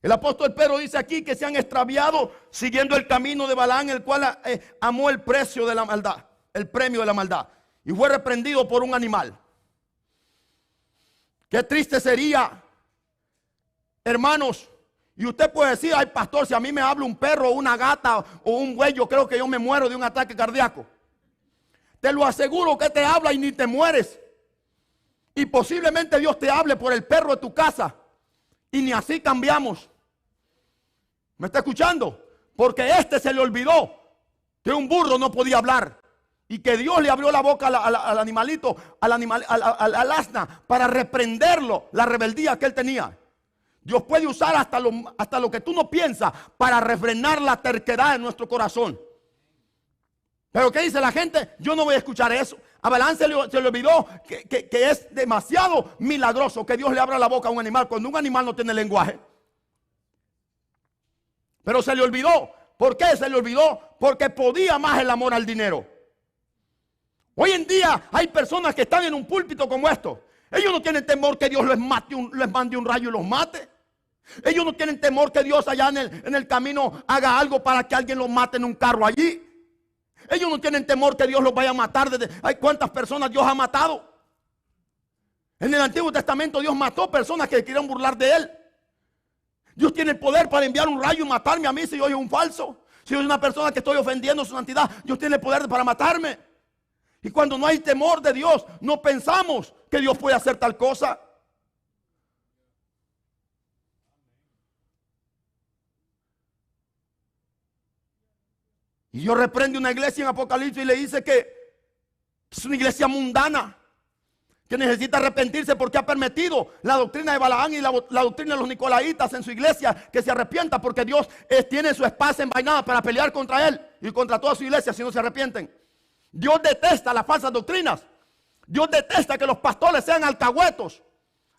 El apóstol Pedro dice aquí que se han extraviado siguiendo el camino de Balaam, el cual amó el precio de la maldad, el premio de la maldad, y fue reprendido por un animal. Qué triste sería, hermanos. Y usted puede decir, ay pastor, si a mí me habla un perro o una gata o un buey, yo creo que yo me muero de un ataque cardíaco. Te lo aseguro que te habla y ni te mueres. Y posiblemente Dios te hable por el perro de tu casa, y ni así cambiamos. ¿Me está escuchando? Porque se le olvidó que un burro no podía hablar, y que Dios le abrió la boca al animalito, al asna, para reprenderlo, la rebeldía que él tenía. Dios puede usar hasta lo que tú no piensas para refrenar la terquedad en nuestro corazón. Pero ¿qué dice la gente? Yo no voy a escuchar eso. A Balaam se le olvidó que es demasiado milagroso que Dios le abra la boca a un animal cuando un animal no tiene lenguaje. Pero se le olvidó. ¿Por qué se le olvidó? Porque podía más el amor al dinero. Hoy en día hay personas que están en un púlpito como esto. Ellos no tienen temor que Dios les mande un rayo y los mate. Ellos no tienen temor que Dios allá en el camino haga algo para que alguien los mate en un carro allí. Ellos no tienen temor que Dios los vaya a matar. Hay cuántas personas Dios ha matado. En el Antiguo Testamento Dios mató personas que querían burlar de Él. Dios tiene el poder para enviar un rayo y matarme a mí si yo soy un falso. Si yo soy una persona que estoy ofendiendo su santidad, Dios tiene el poder para matarme. Y cuando no hay temor de Dios, no pensamos que Dios puede hacer tal cosa. Y Dios reprende una iglesia en Apocalipsis y le dice que es una iglesia mundana, que necesita arrepentirse porque ha permitido la doctrina de Balaam y la doctrina de los nicolaitas en su iglesia, que se arrepienta, porque Dios tiene su espada envainada para pelear contra él y contra toda su iglesia si no se arrepienten. Dios detesta las falsas doctrinas. Dios detesta que los pastores sean alcahuetos,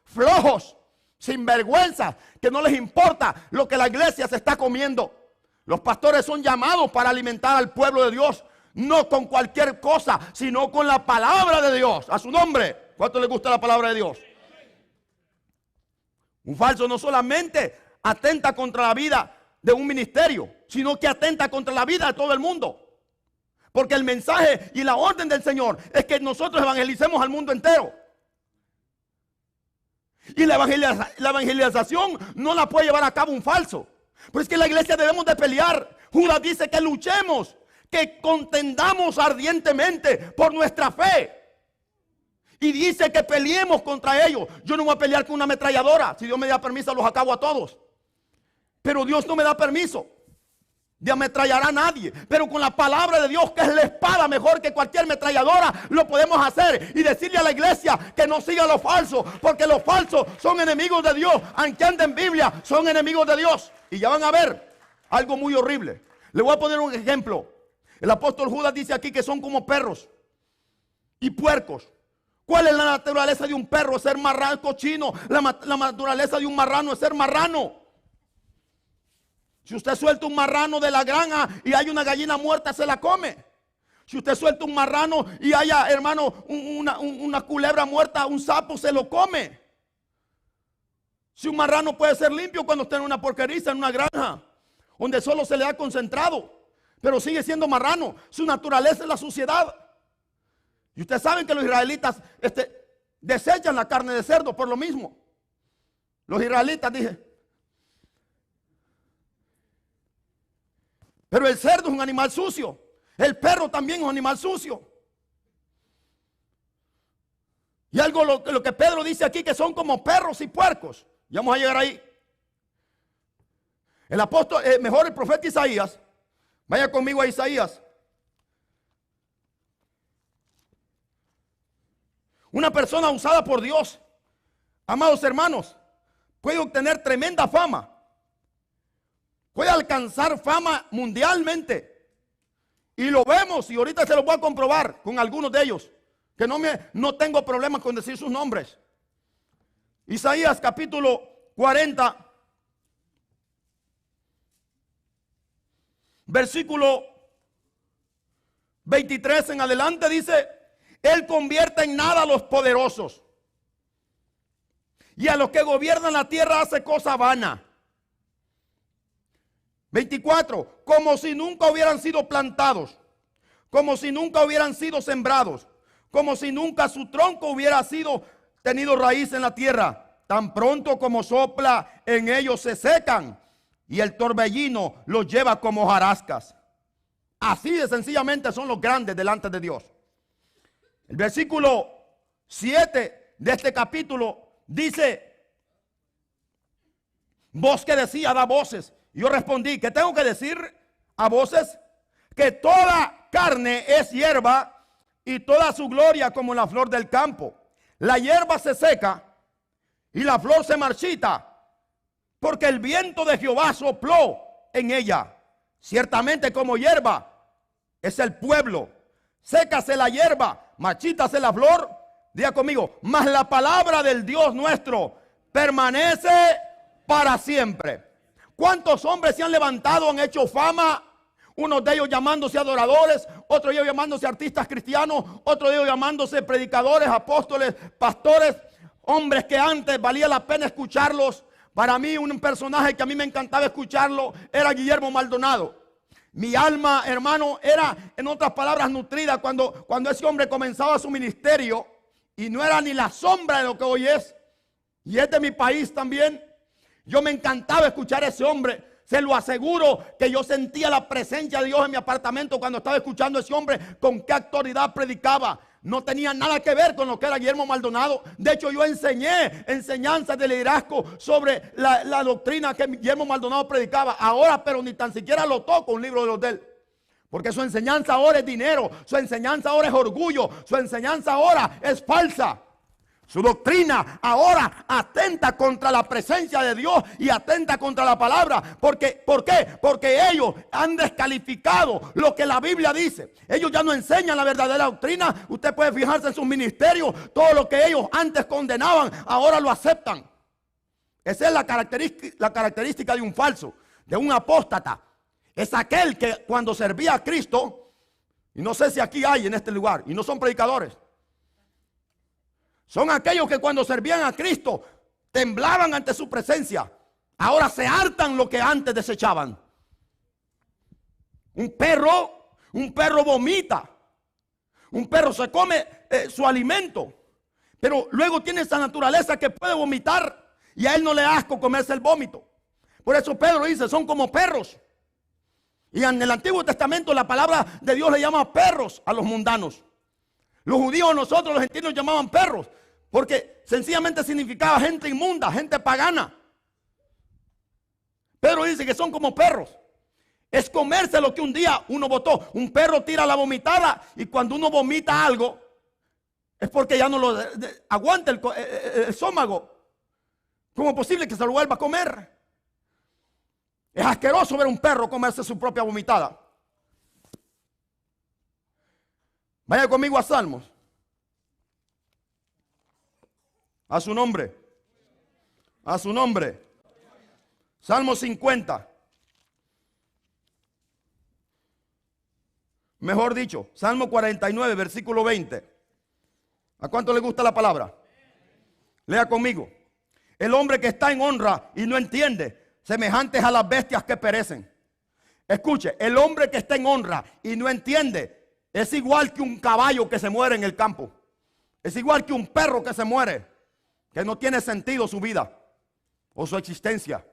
flojos, sinvergüenza, que no les importa lo que la iglesia se está comiendo. Los pastores son llamados para alimentar al pueblo de Dios, no con cualquier cosa, sino con la palabra de Dios. A su nombre. ¿Cuánto les gusta la palabra de Dios? Un falso no solamente atenta contra la vida de un ministerio, sino que atenta contra la vida de todo el mundo. Porque el mensaje y la orden del Señor es que nosotros evangelicemos al mundo entero. Y la evangelización no la puede llevar a cabo un falso. Pero es que en la iglesia debemos de pelear Judas dice que luchemos, que contendamos ardientemente por nuestra fe. Y dice que peleemos contra ellos. Yo no voy a pelear con una ametralladora. Si Dios me da permiso, los acabo a todos. Pero Dios no me da permiso de ametrallar a nadie. Pero con la palabra de Dios, que es la espada mejor que cualquier ametralladora, lo podemos hacer. Y decirle a la iglesia que no siga los falsos, porque los falsos son enemigos de Dios. Aunque anden en Biblia, son enemigos de Dios. Y ya van a ver algo muy horrible. Le voy a poner un ejemplo. El apóstol Judas dice aquí que son como perros y puercos. ¿Cuál es la naturaleza de un perro? Ser marrano, cochino. La naturaleza de un marrano es ser marrano. Si usted suelta un marrano de la granja y hay una gallina muerta, se la come. Si usted suelta un marrano y haya, hermano, una culebra muerta, un sapo, se lo come. Si un marrano puede ser limpio cuando está en una porqueriza, en una granja, donde solo se le da concentrado, pero sigue siendo marrano. Su naturaleza es la suciedad. Y ustedes saben que los israelitas desechan la carne de cerdo por lo mismo. Los israelitas, dije. Pero el cerdo es un animal sucio. El perro también es un animal sucio. Y algo lo que Pedro dice aquí, que son como perros y puercos. Ya vamos a llegar ahí. El apóstol, mejor el profeta Isaías. Vaya conmigo a Isaías. Una persona usada por Dios, amados hermanos, puede obtener tremenda fama. Puede alcanzar fama mundialmente. Y lo vemos, y ahorita se lo voy a comprobar con algunos de ellos, que no tengo problemas con decir sus nombres. Isaías capítulo 40, versículo 23 en adelante dice: Él convierte en nada a los poderosos, y a los que gobiernan la tierra hace cosa vana. 24, como si nunca hubieran sido plantados, como si nunca hubieran sido sembrados, como si nunca su tronco hubiera tenido raíz en la tierra. Tan pronto como sopla en ellos se secan, y el torbellino los lleva como hojarascas. Así de sencillamente son los grandes delante de Dios. El versículo 7 de este capítulo dice: voz que decía, da voces. Yo respondí, ¿qué tengo que decir a voces? Que toda carne es hierba y toda su gloria como la flor del campo. La hierba se seca y la flor se marchita, porque el viento de Jehová sopló en ella. Ciertamente como hierba es el pueblo. Sécase la hierba, marchítase la flor. Diga conmigo, mas la palabra del Dios nuestro permanece para siempre. ¿Cuántos hombres se han levantado, han hecho fama? Unos de ellos llamándose adoradores, otros de ellos llamándose artistas cristianos, otros de ellos llamándose predicadores, apóstoles, pastores. Hombres que antes valía la pena escucharlos. Para mí, un personaje que a mí me encantaba escucharlo era Guillermo Maldonado. Mi alma, hermano, era, en otras palabras, nutrida cuando ese hombre comenzaba su ministerio, y no era ni la sombra de lo que hoy es. Y es de mi país también. Yo me encantaba escuchar a ese hombre. Se lo aseguro que yo sentía la presencia de Dios en mi apartamento cuando estaba escuchando a ese hombre, con qué autoridad predicaba. No tenía nada que ver con lo que era Guillermo Maldonado. De hecho, yo enseñé enseñanzas de liderazgo sobre la doctrina que Guillermo Maldonado predicaba. Ahora, pero ni tan siquiera lo toco, un libro de los de él. Porque su enseñanza ahora es dinero, su enseñanza ahora es orgullo, su enseñanza ahora es falsa. Su doctrina ahora atenta contra la presencia de Dios y atenta contra la palabra. ¿Por qué? Porque ellos han descalificado lo que la Biblia dice. Ellos ya no enseñan la verdadera doctrina. Usted puede fijarse en sus ministerios. Todo lo que ellos antes condenaban, ahora lo aceptan. Esa es la característica de un falso, de un apóstata. Es aquel que cuando servía a Cristo, y no sé si aquí hay en este lugar, y no son predicadores, son aquellos que cuando servían a Cristo temblaban ante su presencia. Ahora se hartan lo que antes desechaban. Un perro vomita. Un perro se come su alimento, pero luego tiene esa naturaleza que puede vomitar, y a él no le da asco comerse el vómito. Por eso Pedro dice, son como perros. Y en el Antiguo Testamento la palabra de Dios le llama perros a los mundanos. Los judíos, nosotros los gentiles, llamaban perros, porque sencillamente significaba gente inmunda, gente pagana. Pedro dice que son como perros. Es comerse lo que un día uno botó. Un perro tira la vomitada, y cuando uno vomita algo es porque ya no lo aguanta el estómago. ¿Cómo es posible que se lo vuelva a comer? Es asqueroso ver un perro comerse su propia vomitada. Vaya conmigo a Salmos. A su nombre. A su nombre. Salmo 50. Mejor dicho, Salmo 49, versículo 20. ¿A cuánto le gusta la palabra? Lea conmigo. El hombre que está en honra y no entiende, semejantes a las bestias que perecen. Escuche, el hombre que está en honra y no entiende, es igual que un caballo que se muere en el campo. Es igual que un perro que se muere, que no tiene sentido su vida o su existencia.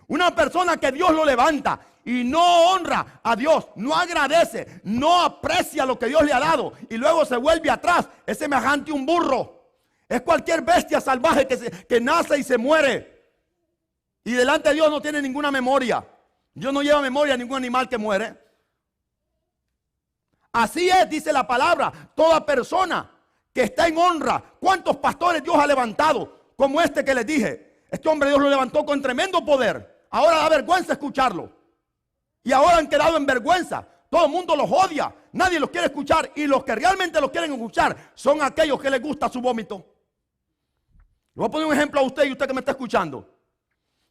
Una persona que Dios lo levanta y no honra a Dios, no agradece, no aprecia lo que Dios le ha dado y luego se vuelve atrás, es semejante a un burro. Es cualquier bestia salvaje que nace y se muere. Y delante de Dios no tiene ninguna memoria. Dios no lleva memoria a ningún animal que muere. Así es, dice la palabra, toda persona que está en honra. ¿Cuántos pastores Dios ha levantado? Como este que les dije. Este hombre Dios lo levantó con tremendo poder. Ahora da vergüenza escucharlo. Y ahora han quedado en vergüenza. Todo el mundo los odia. Nadie los quiere escuchar. Y los que realmente los quieren escuchar son aquellos que les gusta su vómito. Le voy a poner un ejemplo a usted y usted que me está escuchando.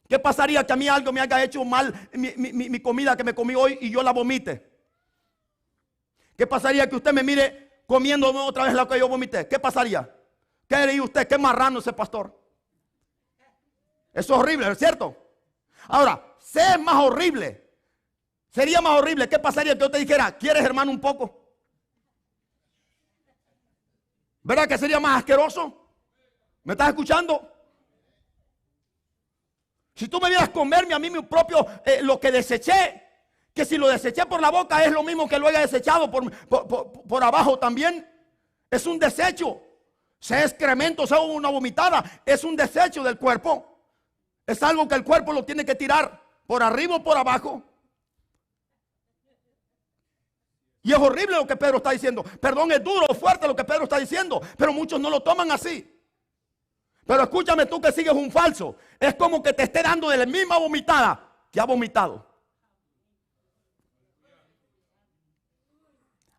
¿Qué pasaría que a mí algo me haya hecho mal mi comida que me comí hoy y yo la vomite? ¿Qué pasaría que usted me mire comiendo otra vez lo que yo vomité? ¿Qué pasaría? ¿Qué diría usted? ¿Qué marrano ese pastor? Eso es horrible, ¿no es cierto? Ahora, sé más horrible. Sería más horrible. ¿Qué pasaría que yo te dijera, ¿quieres, hermano, un poco? ¿Verdad que sería más asqueroso? ¿Me estás escuchando? Si tú me vieras comerme a mí mi propio, lo que deseché, que si lo deseché por la boca es lo mismo que lo haya desechado por abajo también. Es un desecho. Sea excremento, sea una vomitada, es un desecho del cuerpo. Es algo que el cuerpo lo tiene que tirar por arriba o por abajo. Y es horrible lo que Pedro está diciendo. Perdón, es duro, fuerte lo que Pedro está diciendo, pero muchos no lo toman así. Pero escúchame tú que sigues un falso. Es como que te esté dando de la misma vomitada que ha vomitado.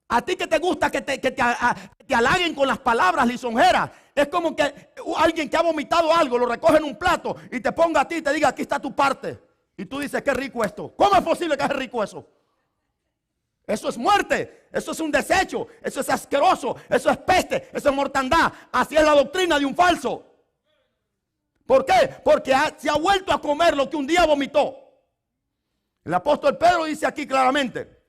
A ti que te gusta que te halaguen con las palabras lisonjeras. Es como que alguien que ha vomitado algo lo recoge en un plato y te ponga a ti y te diga, aquí está tu parte. Y tú dices, qué rico esto. ¿Cómo es posible que es rico eso? Eso es muerte, eso es un desecho, eso es asqueroso, eso es peste, eso es mortandad. Así es la doctrina de un falso. ¿Por qué? Porque se ha vuelto a comer lo que un día vomitó. El apóstol Pedro dice aquí claramente.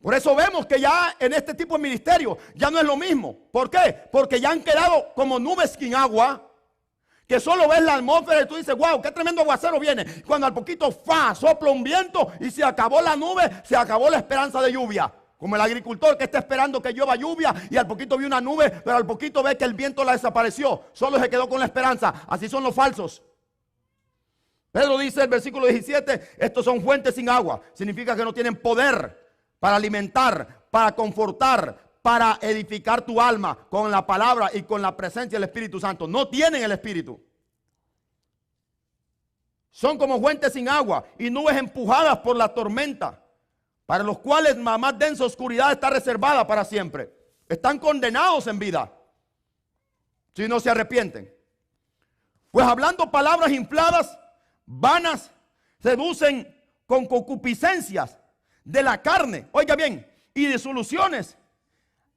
Por eso vemos que ya en este tipo de ministerio ya no es lo mismo. ¿Por qué? Porque ya han quedado como nubes sin agua, que solo ves la atmósfera y tú dices, wow, qué tremendo aguacero viene. Cuando al poquito sopla un viento y se acabó la nube, se acabó la esperanza de lluvia. Como el agricultor que está esperando que llueva lluvia y al poquito vio una nube, pero al poquito ve que el viento la desapareció. Solo se quedó con la esperanza. Así son los falsos. Pedro dice en el versículo 17, estos son fuentes sin agua. Significa que no tienen poder para alimentar, para confortar, para edificar tu alma con la palabra y con la presencia del Espíritu Santo. No tienen el Espíritu. Son como fuentes sin agua y nubes empujadas por la tormenta, para los cuales la más densa oscuridad está reservada para siempre. Están condenados en vida si no se arrepienten. Pues hablando palabras infladas, vanas, seducen con concupiscencias de la carne, oiga bien, y disoluciones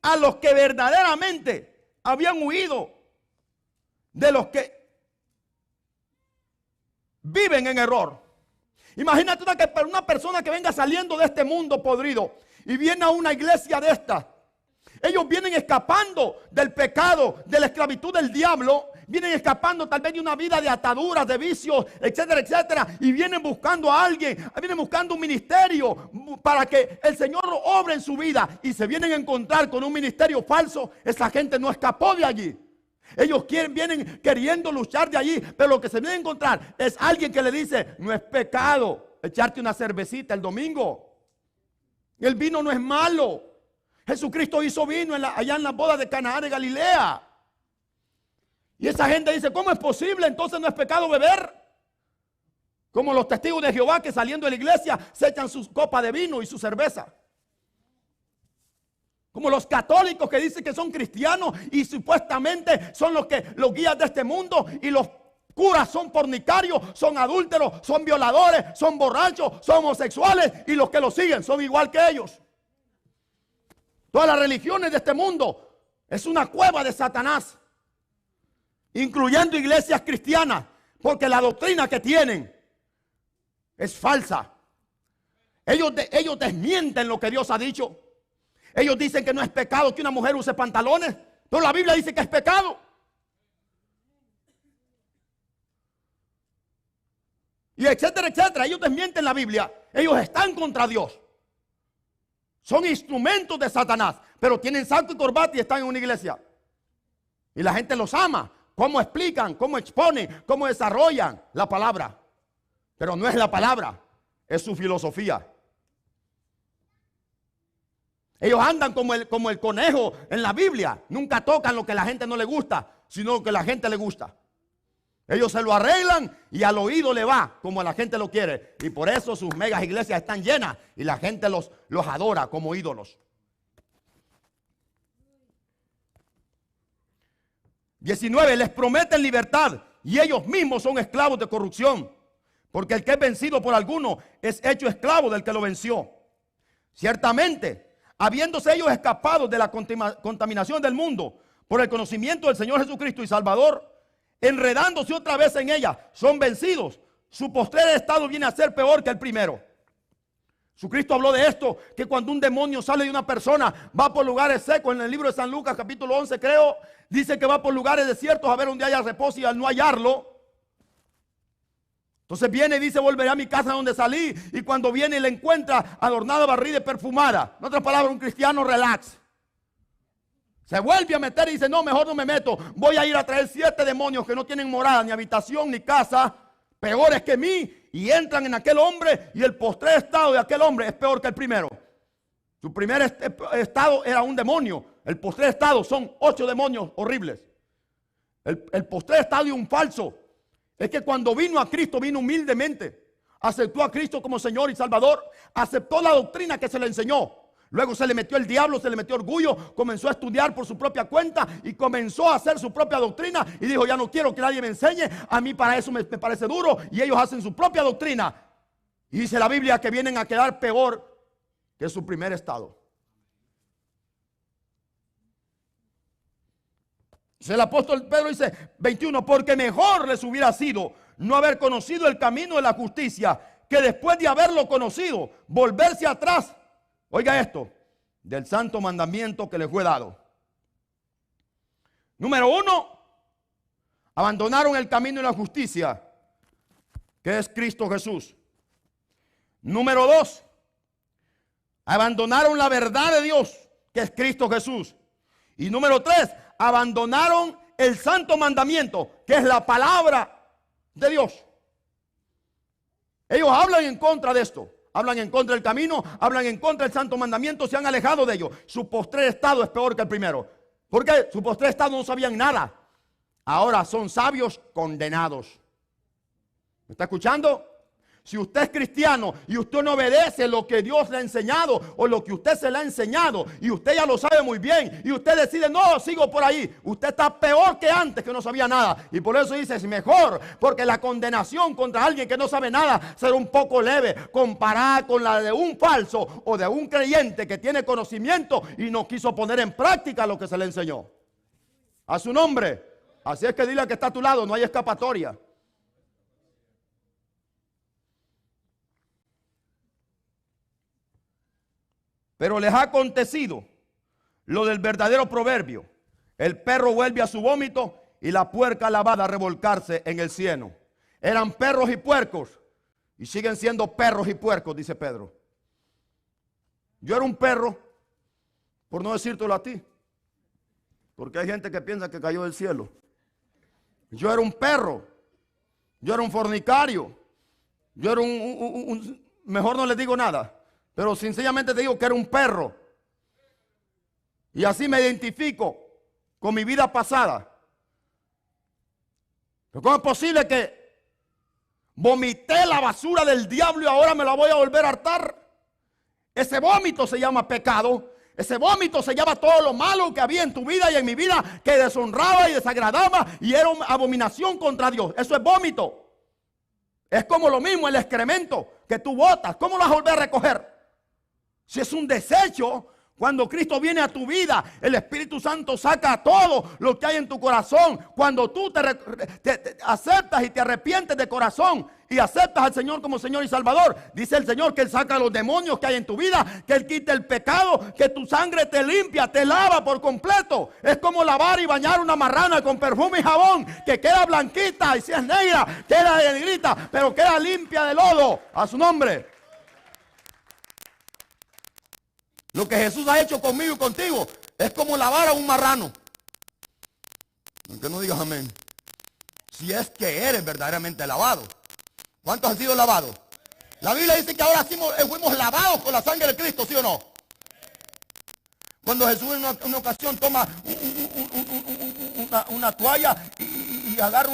a los que verdaderamente habían huido de los que viven en error. Imagínate que para una persona que venga saliendo de este mundo podrido y viene a una iglesia de esta Ellos vienen escapando del pecado, de la esclavitud del diablo. Vienen escapando tal vez de una vida de ataduras, de vicios, etcétera, etcétera. Y vienen buscando a alguien, vienen buscando un ministerio para que el Señor obre en su vida. Y se vienen a encontrar con un ministerio falso. Esa gente no escapó de allí. Ellos vienen queriendo luchar de allí. Pero lo que se viene a encontrar es alguien que le dice: no es pecado echarte una cervecita el domingo. El vino no es malo. Jesucristo hizo vino allá en la boda de Canaán de Galilea. Y esa gente dice: ¿cómo es posible? Entonces no es pecado beber. Como los testigos de Jehová que saliendo de la iglesia se echan su copa de vino y su cerveza. Como los católicos que dicen que son cristianos y supuestamente son los guías de este mundo, y los curas son fornicarios, son adúlteros, son violadores, son borrachos, son homosexuales, y los que los siguen son igual que ellos. Todas las religiones de este mundo es una cueva de Satanás, incluyendo iglesias cristianas, porque la doctrina que tienen es falsa. Ellos desmienten lo que Dios ha dicho. Ellos dicen que no es pecado que una mujer use pantalones, pero la Biblia dice que es pecado. Y etcétera, etcétera. Ellos desmienten la Biblia. Ellos están contra Dios. Son instrumentos de Satanás, pero tienen saco y corbata y están en una iglesia. Y la gente los ama. ¿Cómo explican? ¿Cómo exponen? ¿Cómo desarrollan la palabra? Pero no es la palabra, es su filosofía. Ellos andan como el conejo en la Biblia. Nunca tocan lo que a la gente no le gusta, sino lo que a la gente le gusta. Ellos se lo arreglan y al oído le va como a la gente lo quiere. Y por eso sus megas iglesias están llenas y la gente los adora como ídolos. 19. Les prometen libertad y ellos mismos son esclavos de corrupción. Porque el que es vencido por alguno es hecho esclavo del que lo venció. Ciertamente, habiéndose ellos escapado de la contaminación del mundo por el conocimiento del Señor Jesucristo y Salvador, enredándose otra vez en ella, son vencidos. Su postrer estado viene a ser peor que el primero. Jesucristo habló de esto, que cuando un demonio sale de una persona, va por lugares secos. En el libro de San Lucas, capítulo 11, creo, dice que va por lugares desiertos a ver donde haya reposo, y al no hallarlo, entonces viene y dice: volveré a mi casa donde salí. Y cuando viene y la encuentra adornada, barrida y perfumada. En otras palabras, un cristiano relax. Se vuelve a meter y dice: no, mejor no me meto. Voy a ir a traer 7 demonios que no tienen morada, ni habitación, ni casa, peores que mí. Y entran en aquel hombre, y el postrer estado de aquel hombre es peor que el primero. Su primer estado era un demonio. El postrer estado son 8 demonios horribles. El postrer estado de un falso es que cuando vino a Cristo, vino humildemente. Aceptó a Cristo como Señor y Salvador. Aceptó la doctrina que se le enseñó. Luego se le metió el diablo, se le metió orgullo. Comenzó a estudiar por su propia cuenta y comenzó a hacer su propia doctrina. Y dijo: ya no quiero que nadie me enseñe. A mí para eso me parece duro. Y ellos hacen su propia doctrina. Y dice la Biblia que vienen a quedar peor que su primer estado. El apóstol Pedro dice, 21, porque mejor les hubiera sido no haber conocido el camino de la justicia, que después de haberlo conocido, volverse atrás, oiga esto, del santo mandamiento que les fue dado. Número 1, abandonaron el camino de la justicia, que es Cristo Jesús. Número 2, abandonaron la verdad de Dios, que es Cristo Jesús. Y número 3, abandonaron el santo mandamiento, que es la palabra de Dios. Ellos hablan en contra de esto. Hablan en contra del camino, hablan en contra del santo mandamiento, se han alejado de ello. Su postrer estado es peor que el primero. ¿Por qué? Su postrer estado no sabían nada. Ahora son sabios condenados. ¿Me está escuchando? Si usted es cristiano y usted no obedece lo que Dios le ha enseñado o lo que usted se le ha enseñado y usted ya lo sabe muy bien y usted decide: no, sigo por ahí, usted está peor que antes, que no sabía nada. Y por eso dice: es mejor, porque la condenación contra alguien que no sabe nada será un poco leve comparada con la de un falso o de un creyente que tiene conocimiento y no quiso poner en práctica lo que se le enseñó. A su nombre. Así es que dile al que está a tu lado: no hay escapatoria. Pero les ha acontecido lo del verdadero proverbio. El perro vuelve a su vómito y la puerca lavada a revolcarse en el cieno. Eran perros y puercos y siguen siendo perros y puercos, dice Pedro. Yo era un perro, por no decírtelo a ti, porque hay gente que piensa que cayó del cielo. Yo era un perro, yo era un fornicario, yo era mejor no les digo nada, pero sencillamente te digo que era un perro. Y así me identifico con mi vida pasada. Pero ¿cómo es posible que vomité la basura del diablo y ahora me la voy a volver a hartar? Ese vómito se llama pecado. Ese vómito se llama todo lo malo que había en tu vida y en mi vida, que deshonraba y desagradaba y era una abominación contra Dios. Eso es vómito. Es como lo mismo el excremento que tú botas. ¿Cómo lo vas a volver a recoger? Si es un desecho, cuando Cristo viene a tu vida, el Espíritu Santo saca todo lo que hay en tu corazón. Cuando tú te aceptas y te arrepientes de corazón y aceptas al Señor como Señor y Salvador, dice el Señor que Él saca los demonios que hay en tu vida, que Él quita el pecado, que tu sangre te limpia, te lava por completo. Es como lavar y bañar una marrana con perfume y jabón, que queda blanquita, y si es negra, queda de negrita, pero queda limpia de lodo. A su nombre. Lo que Jesús ha hecho conmigo y contigo es como lavar a un marrano. Aunque no digas amén. Si es que eres verdaderamente lavado. ¿Cuántos han sido lavados? La Biblia dice que ahora fuimos lavados con la sangre de Cristo, ¿sí o no? Cuando Jesús en una ocasión toma una toalla y agarra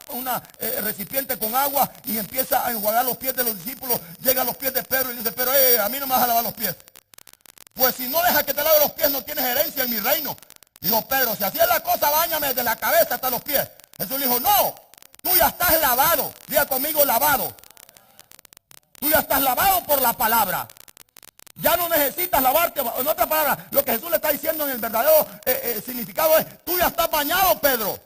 una recipiente con agua y empieza a enjuagar los pies de los discípulos, llega a los pies de Pedro y dice, pero a mí no me vas a lavar los pies. Pues si no dejas que te lave los pies, no tienes herencia en mi reino. Dijo Pedro, si así es la cosa, báñame desde la cabeza hasta los pies. Jesús le dijo, no, tú ya estás lavado. Diga conmigo, lavado. Tú ya estás lavado por la palabra. Ya no necesitas lavarte. En otras palabras, lo que Jesús le está diciendo en el verdadero significado es, tú ya estás bañado, Pedro.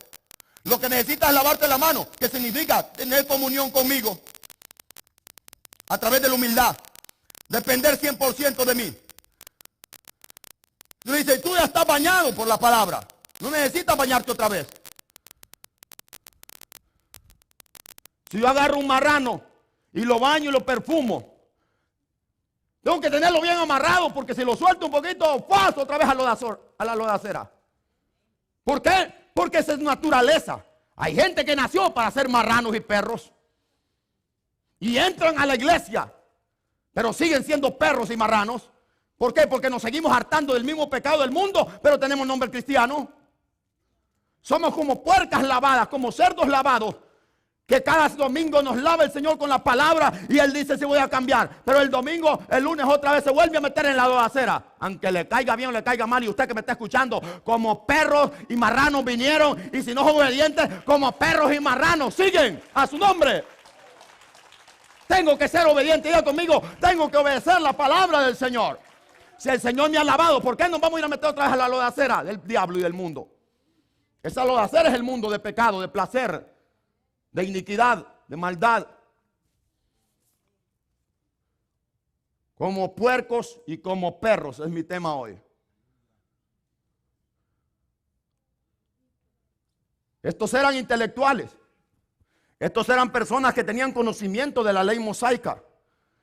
Lo que necesitas es lavarte la mano, que significa tener comunión conmigo. A través de la humildad. Depender 100% de mí. Tú dices, tú ya estás bañado por la palabra. No necesitas bañarte otra vez. Si yo agarro un marrano y lo baño y lo perfumo, tengo que tenerlo bien amarrado, porque si lo suelto un poquito, paso otra vez a la lodacera. ¿Por qué? Porque esa es naturaleza. Hay gente que nació para ser marranos y perros. Y entran a la iglesia, pero siguen siendo perros y marranos. ¿Por qué? Porque nos seguimos hartando del mismo pecado del mundo, pero tenemos nombre cristiano. Somos como puercas lavadas, como cerdos lavados, que cada domingo nos lava el Señor con la palabra y Él dice, sí voy a cambiar. Pero el domingo, el lunes otra vez se vuelve a meter en la lodacera. Aunque le caiga bien o le caiga mal, y usted que me está escuchando, como perros y marranos vinieron, y si no son obedientes, como perros y marranos siguen a su nombre. Tengo que ser obediente, diga conmigo, tengo que obedecer la palabra del Señor. Si el Señor me ha lavado, ¿por qué nos vamos a ir a meter otra vez a la lodacera del diablo y del mundo? Esa lodacera es el mundo de pecado, de placer, de iniquidad, de maldad. Como puercos y como perros es mi tema hoy. Estos eran intelectuales. Estos eran personas que tenían conocimiento de la ley mosaica.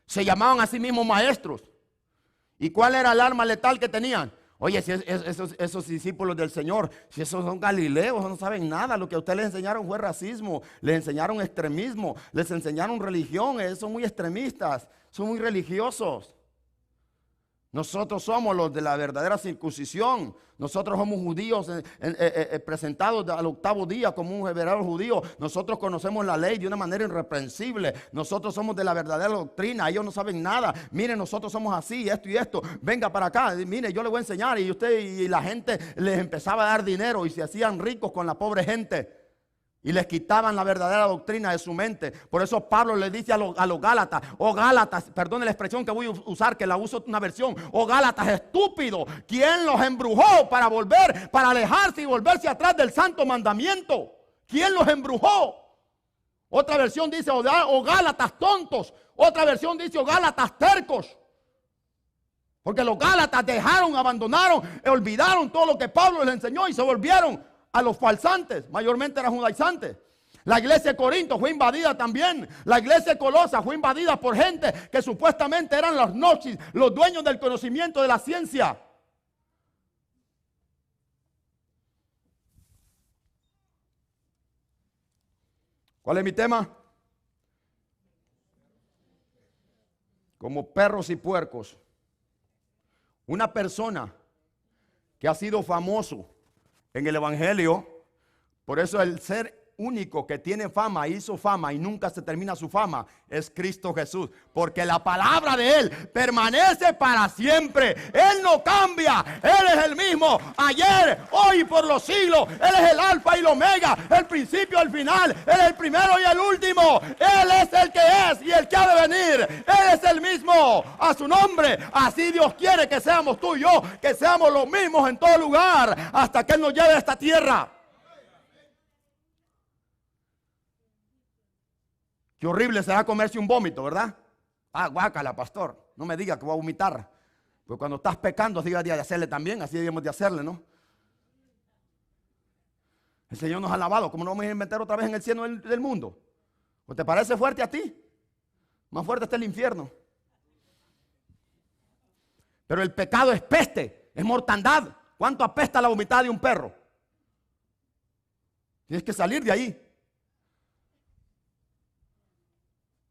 Se llamaban a sí mismos maestros. ¿Y cuál era el arma letal que tenían? Oye, si esos discípulos del Señor, si esos son galileos, no saben nada. Lo que a ustedes les enseñaron fue racismo, les enseñaron extremismo, les enseñaron religión. Ellos son muy extremistas, son muy religiosos. Nosotros somos los de la verdadera circuncisión. Nosotros somos judíos presentados al octavo día como un verdadero judío. Nosotros conocemos la ley de una manera irreprensible. Nosotros somos de la verdadera doctrina. Ellos no saben nada. Miren, nosotros somos así, esto y esto. Venga para acá. Mire, yo le voy a enseñar. Y usted y la gente les empezaba a dar dinero y se hacían ricos con la pobre gente. Y les quitaban la verdadera doctrina de su mente. Por eso Pablo le dice a los Gálatas, oh Gálatas, perdone la expresión que voy a usar, que la uso en una versión, oh Gálatas estúpido, ¿quién los embrujó para volver, para alejarse y volverse atrás del santo mandamiento? ¿Quién los embrujó? Otra versión dice, oh Gálatas tontos. Otra versión dice, oh Gálatas tercos. Porque los Gálatas dejaron, abandonaron, olvidaron todo lo que Pablo les enseñó y se volvieron a los falsantes. Mayormente eran judaizantes. La iglesia de Corinto fue invadida también. La iglesia de Colosa fue invadida por gente que supuestamente eran los gnosis, los dueños del conocimiento de la ciencia. ¿Cuál es mi tema? Como perros y puercos. Una persona que ha sido famoso en el evangelio, por eso el ser único que tiene fama, hizo fama y nunca se termina su fama, es Cristo Jesús, porque la palabra de Él permanece para siempre. Él no cambia, Él es el mismo ayer, hoy y por los siglos. Él es el alfa y el omega, el principio y el final. Él es el primero y el último. Él es el que es y el que ha de venir. Él es el mismo, a su nombre. Así Dios quiere que seamos tú y yo, que seamos los mismos en todo lugar, hasta que Él nos lleve a esta tierra. Qué horrible será comerse un vómito, ¿verdad? Ah, guácala, pastor. No me diga que voy a vomitar. Porque cuando estás pecando, así debería de hacerle también. Así debemos de hacerle, ¿no? El Señor nos ha lavado. ¿Cómo no vamos a meter otra vez en el cielo del mundo? ¿O te parece fuerte a ti? Más fuerte está el infierno. Pero el pecado es peste, es mortandad. ¿Cuánto apesta la vomitada de un perro? Tienes que salir de ahí.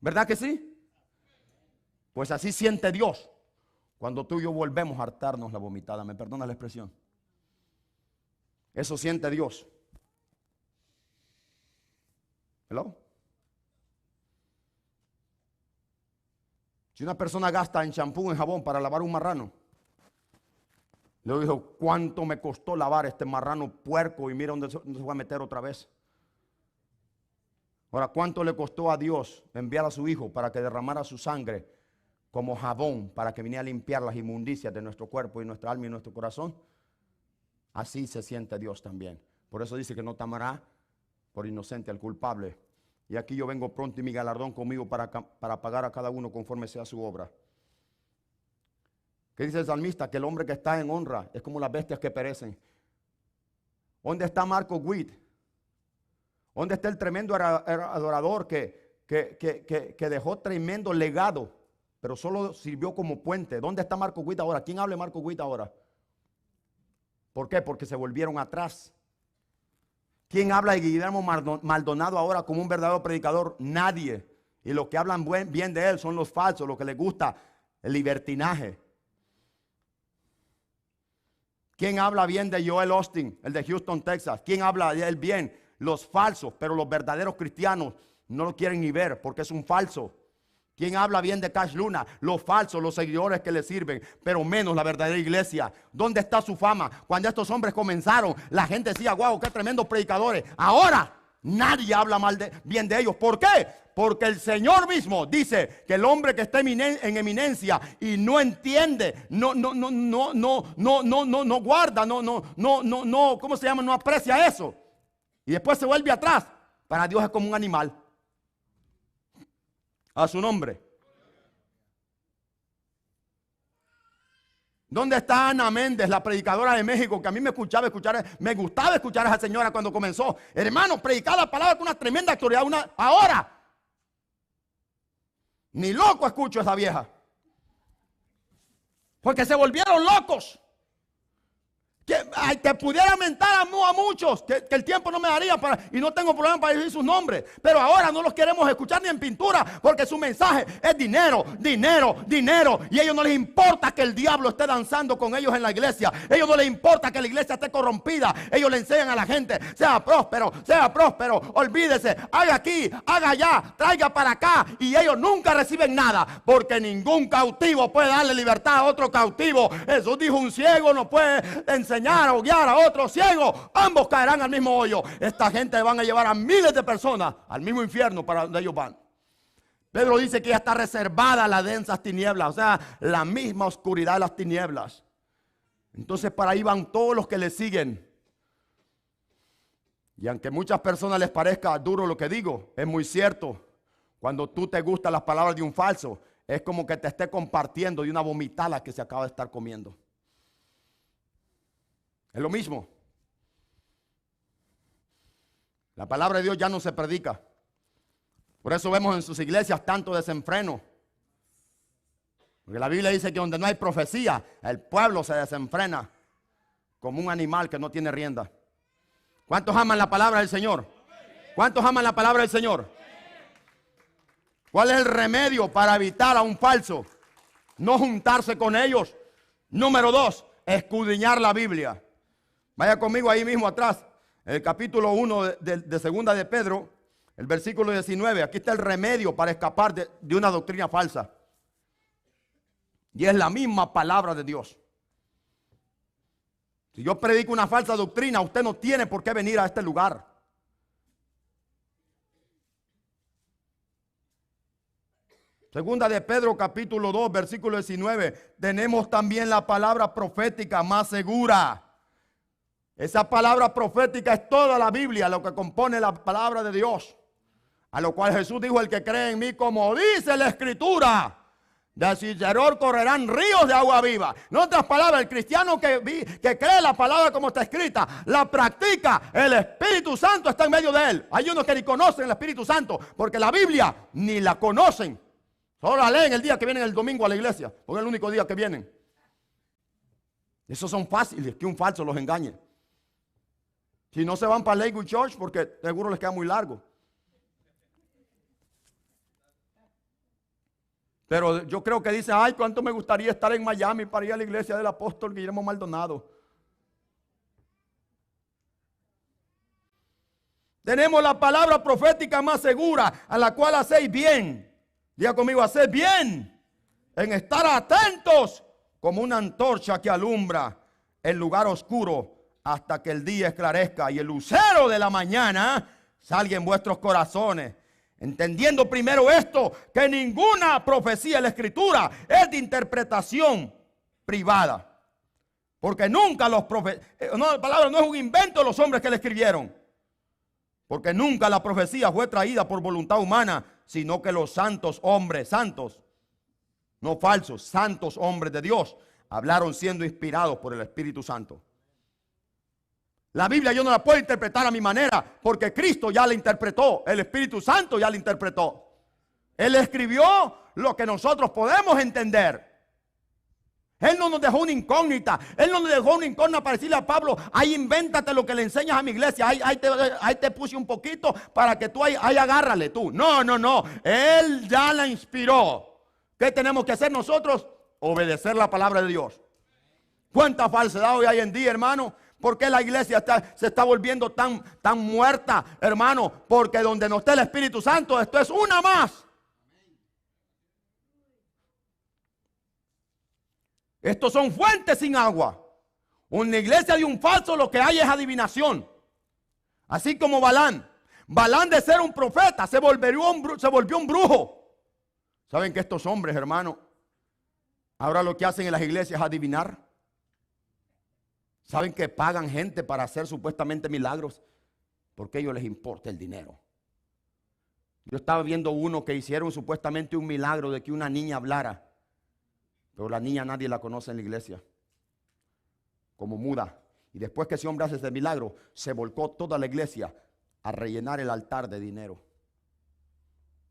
¿Verdad que sí? Pues así siente Dios cuando tú y yo volvemos a hartarnos la vomitada. ¿Me perdona la expresión? Eso siente Dios. ¿Hello? Si una persona gasta en champú, en jabón para lavar un marrano, le dijo, ¿cuánto me costó lavar este marrano puerco? Y mira dónde se va a meter otra vez. Ahora, ¿cuánto le costó a Dios enviar a su Hijo para que derramara su sangre como jabón para que viniera a limpiar las inmundicias de nuestro cuerpo y nuestra alma y nuestro corazón? Así se siente Dios también. Por eso dice que no tomará por inocente al culpable. Y aquí yo vengo pronto y mi galardón conmigo para pagar a cada uno conforme sea su obra. ¿Qué dice el salmista? Que el hombre que está en honra es como las bestias que perecen. ¿Dónde está Marco Witt? ¿Dónde está el tremendo adorador que dejó tremendo legado, pero solo sirvió como puente? ¿Dónde está Marco Witt ahora? ¿Quién habla de Marco Witt ahora? ¿Por qué? Porque se volvieron atrás. ¿Quién habla de Guillermo Maldonado ahora como un verdadero predicador? Nadie. Y los que hablan bien de él son los falsos, los que les gusta el libertinaje. ¿Quién habla bien de Joel Austin, el de Houston, Texas? ¿Quién habla de él bien? Los falsos, pero los verdaderos cristianos no lo quieren ni ver porque es un falso. ¿Quién habla bien de Cash Luna? Los falsos, los seguidores que le sirven, pero menos la verdadera iglesia. ¿Dónde está su fama? Cuando estos hombres comenzaron, la gente decía, wow, qué tremendos predicadores. Ahora nadie habla bien de ellos. ¿Por qué? Porque el Señor mismo dice que el hombre que está en eminencia y no entiende, no guarda, ¿cómo se llama? No aprecia eso. Y después se vuelve atrás. Para Dios es como un animal. A su nombre. ¿Dónde está Ana Méndez, la predicadora de México? Que a mí me gustaba escuchar a esa señora cuando comenzó. Hermano, predicar la palabra con una tremenda autoridad. Ahora, ni loco escucho a esa vieja. Porque se volvieron locos. Que pudiera mentar a muchos, que el tiempo no me daría y no tengo problema para decir sus nombres, pero ahora no los queremos escuchar ni en pintura, porque su mensaje es dinero, dinero, dinero, y a ellos no les importa que el diablo esté danzando con ellos en la iglesia. A ellos no les importa que la iglesia esté corrompida. Ellos le enseñan a la gente, sea próspero, olvídese, haga aquí, haga allá, traiga para acá, y ellos nunca reciben nada, porque ningún cautivo puede darle libertad a otro cautivo. Jesús dijo, un ciego no puede enseñar o guiar a otro ciego, ambos caerán al mismo hoyo. Esta gente van a llevar a miles de personas al mismo infierno para donde ellos van. Pedro dice que ya está reservada las densas tinieblas, o sea, la misma oscuridad de las tinieblas. Entonces para ahí van todos los que le siguen. Y aunque a muchas personas les parezca duro lo que digo, es muy cierto. Cuando tú te gustan las palabras de un falso, es como que te esté compartiendo de una vomitada que se acaba de estar comiendo. Es lo mismo. La palabra de Dios ya no se predica. Por eso vemos en sus iglesias tanto desenfreno. Porque la Biblia dice que donde no hay profecía, el pueblo se desenfrena como un animal que no tiene rienda. ¿Cuántos aman la palabra del Señor? ¿Cuántos aman la palabra del Señor? ¿Cuál es el remedio para evitar a un falso? No juntarse con ellos. Número 2, escudriñar la Biblia. Vaya conmigo ahí mismo atrás, el capítulo 1 de segunda de Pedro, el versículo 19. Aquí está el remedio para escapar de una doctrina falsa. Y es la misma palabra de Dios. Si yo predico una falsa doctrina, usted no tiene por qué venir a este lugar. Segunda de Pedro capítulo 2 versículo 19. Tenemos también la palabra profética más segura. Esa palabra profética es toda la Biblia, lo que compone la palabra de Dios. A lo cual Jesús dijo: el que cree en mí, como dice la Escritura, de su interior correrán ríos de agua viva. En otras palabras, el cristiano que cree la palabra como está escrita, la practica, el Espíritu Santo está en medio de él. Hay unos que ni conocen el Espíritu Santo, porque la Biblia ni la conocen. Solo la leen el día que vienen el domingo a la iglesia, porque es el único día que vienen. Esos son fáciles que un falso los engañe. Si no se van para Lakewood Church, porque seguro les queda muy largo. Pero yo creo que dice: ay, cuánto me gustaría estar en Miami para ir a la iglesia del apóstol Guillermo Maldonado. Tenemos la palabra profética más segura, a la cual hacéis bien. Diga conmigo: haced bien en estar atentos como una antorcha que alumbra el lugar oscuro hasta que el día esclarezca y el lucero de la mañana salga en vuestros corazones. Entendiendo primero esto, que ninguna profecía en la Escritura es de interpretación privada. Porque nunca los profetas, la palabra no es un invento de los hombres que la escribieron. Porque nunca la profecía fue traída por voluntad humana, sino que los santos hombres, santos, no falsos, santos hombres de Dios, hablaron siendo inspirados por el Espíritu Santo. La Biblia yo no la puedo interpretar a mi manera, porque Cristo ya la interpretó, el Espíritu Santo ya la interpretó. Él escribió lo que nosotros podemos entender. Él no nos dejó una incógnita. Él no nos dejó una incógnita para decirle a Pablo: ahí invéntate lo que le enseñas a mi iglesia. Ahí te puse un poquito para que tú ahí agárrale tú. No. Él ya la inspiró. ¿Qué tenemos que hacer nosotros? Obedecer la palabra de Dios. ¿Cuánta falsedad hoy hay en día, hermano? ¿Por qué la iglesia se está volviendo tan muerta, hermano? Porque donde no esté el Espíritu Santo, esto es una más. Estos son fuentes sin agua. Una iglesia de un falso lo que hay es adivinación. Así como Balán. Balán, de ser un profeta, se volvió un brujo. ¿Saben que estos hombres, hermano, ahora lo que hacen en las iglesias es adivinar? ¿Saben que pagan gente para hacer supuestamente milagros? Porque a ellos les importa el dinero. Yo estaba viendo uno que hicieron supuestamente un milagro de que una niña hablara. Pero la niña nadie la conoce en la iglesia. Como muda. Y después que ese hombre hace ese milagro, se volcó toda la iglesia a rellenar el altar de dinero.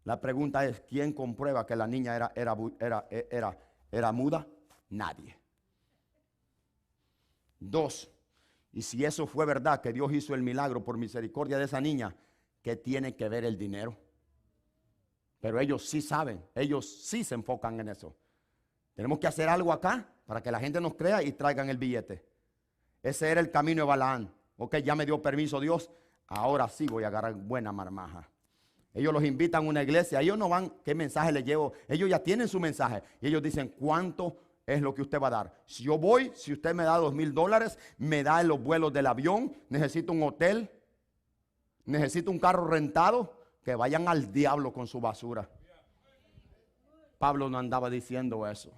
La pregunta es: ¿quién comprueba que la niña era muda? Nadie. 2. Y si eso fue verdad, que Dios hizo el milagro por misericordia de esa niña, ¿qué tiene que ver el dinero? Pero ellos sí saben, ellos sí se enfocan en eso. Tenemos que hacer algo acá para que la gente nos crea y traigan el billete. Ese era el camino de Balaán. Ok, ya me dio permiso Dios, ahora sí voy a agarrar buena marmaja. Ellos los invitan a una iglesia, ellos no van: ¿qué mensaje les llevo? Ellos ya tienen su mensaje y ellos dicen: ¿cuánto es lo que usted va a dar? Si yo voy, si usted me da $2,000, me da los vuelos del avión, necesito un hotel, necesito un carro rentado, que vayan al diablo con su basura. Pablo no andaba diciendo eso.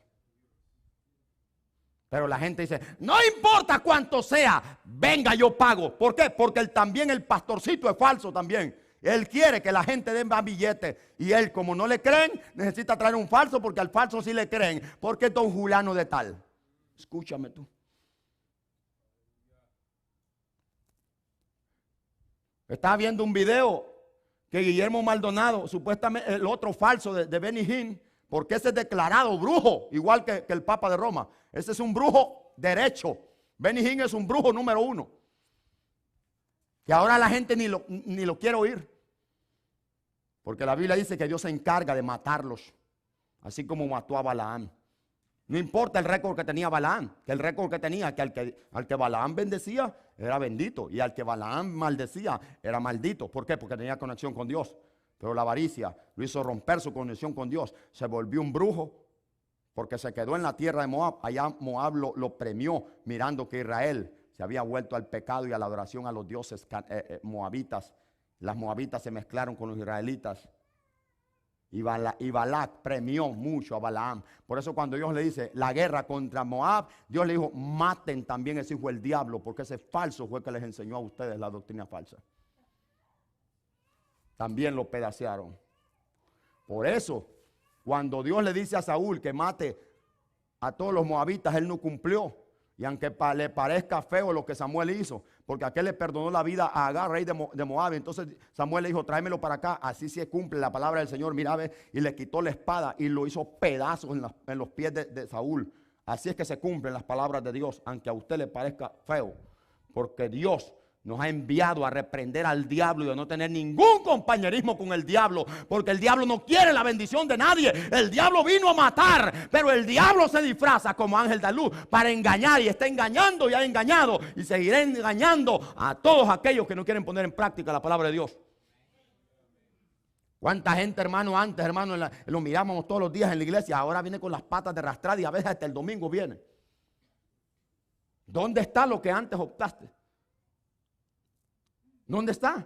Pero la gente dice: no importa cuánto sea, venga, yo pago. ¿Por qué? Porque también el pastorcito es falso también. Él quiere que la gente dé más billetes. Y él, como no le creen, necesita traer un falso, porque al falso sí le creen. Porque es don Julano de tal. Escúchame tú. Estaba viendo un video que Guillermo Maldonado, supuestamente el otro falso de Benny Hinn, porque ese es declarado brujo, igual que el Papa de Roma. Ese es un brujo derecho. Benny Hinn es un brujo número 1. Que ahora la gente ni lo quiere oír. Porque la Biblia dice que Dios se encarga de matarlos. Así como mató a Balaam. No importa el récord que tenía Balaam. Que el récord que tenía, que al que Balaam bendecía, era bendito. Y al que Balaam maldecía, era maldito. ¿Por qué? Porque tenía conexión con Dios. Pero la avaricia lo hizo romper su conexión con Dios. Se volvió un brujo porque se quedó en la tierra de Moab. Allá Moab lo premió mirando que Israel se había vuelto al pecado y a la adoración a los dioses moabitas. Las moabitas se mezclaron con los israelitas. Y Balac premió mucho a Balaam. Por eso cuando Dios le dice la guerra contra Moab, Dios le dijo, maten también ese hijo del diablo, porque ese falso fue el que les enseñó a ustedes la doctrina falsa. También lo pedacearon. Por eso, cuando Dios le dice a Saúl que mate a todos los moabitas, él no cumplió. Y aunque le parezca feo lo que Samuel hizo, porque aquel le perdonó la vida a Agar, rey de Moab, entonces Samuel le dijo, tráemelo para acá, así se cumple la palabra del Señor, mira, ve, y le quitó la espada y lo hizo pedazos en los pies de Saúl. Así es que se cumplen las palabras de Dios, aunque a usted le parezca feo, porque Dios nos ha enviado a reprender al diablo y a no tener ningún compañerismo con el diablo, porque el diablo no quiere la bendición de nadie. El diablo vino a matar, pero el diablo se disfraza como ángel de luz para engañar, y está engañando y ha engañado y seguirá engañando a todos aquellos que no quieren poner en práctica la palabra de Dios. ¿Cuánta gente, hermano, antes, hermano, lo mirábamos todos los días en la iglesia, ahora viene con las patas de arrastrada y a veces hasta el domingo viene? ¿Dónde está lo que antes optaste? ¿Dónde está?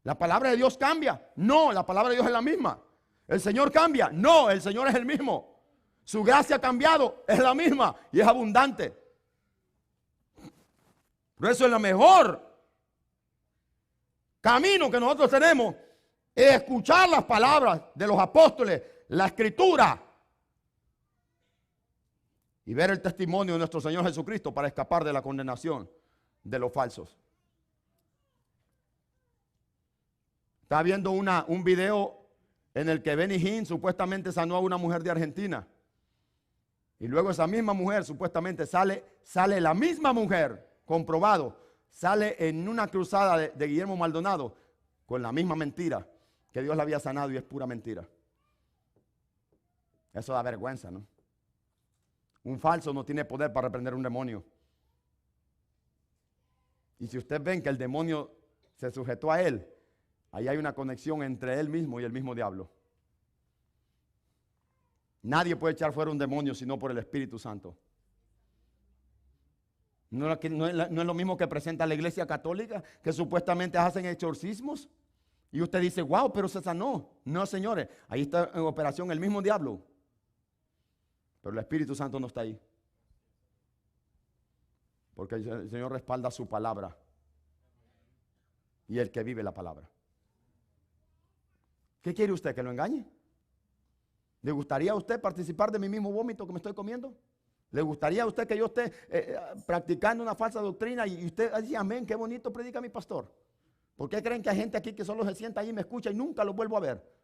¿La palabra de Dios cambia? No, la palabra de Dios es la misma. ¿El Señor cambia? No, el Señor es el mismo. Su gracia ha cambiado, es la misma y es abundante. Por eso es el mejor camino que nosotros tenemos, es escuchar las palabras de los apóstoles, la escritura, y ver el testimonio de nuestro Señor Jesucristo para escapar de la condenación de los falsos. Está viendo un video en el que Benny Hinn supuestamente sanó a una mujer de Argentina. Y luego esa misma mujer supuestamente sale la misma mujer, comprobado, sale en una cruzada de Guillermo Maldonado con la misma mentira, que Dios la había sanado, y es pura mentira. Eso da vergüenza, ¿no? Un falso no tiene poder para reprender un demonio. Y si ustedes ven que el demonio se sujetó a él, ahí hay una conexión entre él mismo y el mismo diablo. Nadie puede echar fuera un demonio sino por el Espíritu Santo. No es lo mismo que presenta la Iglesia Católica, que supuestamente hacen exorcismos. Y usted dice, wow, pero se sanó. No, señores, ahí está en operación el mismo diablo. Pero el Espíritu Santo no está ahí. Porque el Señor respalda su palabra. Y el que vive la palabra. ¿Qué quiere usted? ¿Que lo engañe? ¿Le gustaría a usted participar de mi mismo vómito que me estoy comiendo? ¿Le gustaría a usted que yo esté practicando una falsa doctrina y usted dice, amén, qué bonito predica mi pastor? ¿Por qué creen que hay gente aquí que solo se sienta ahí y me escucha y nunca lo vuelvo a ver?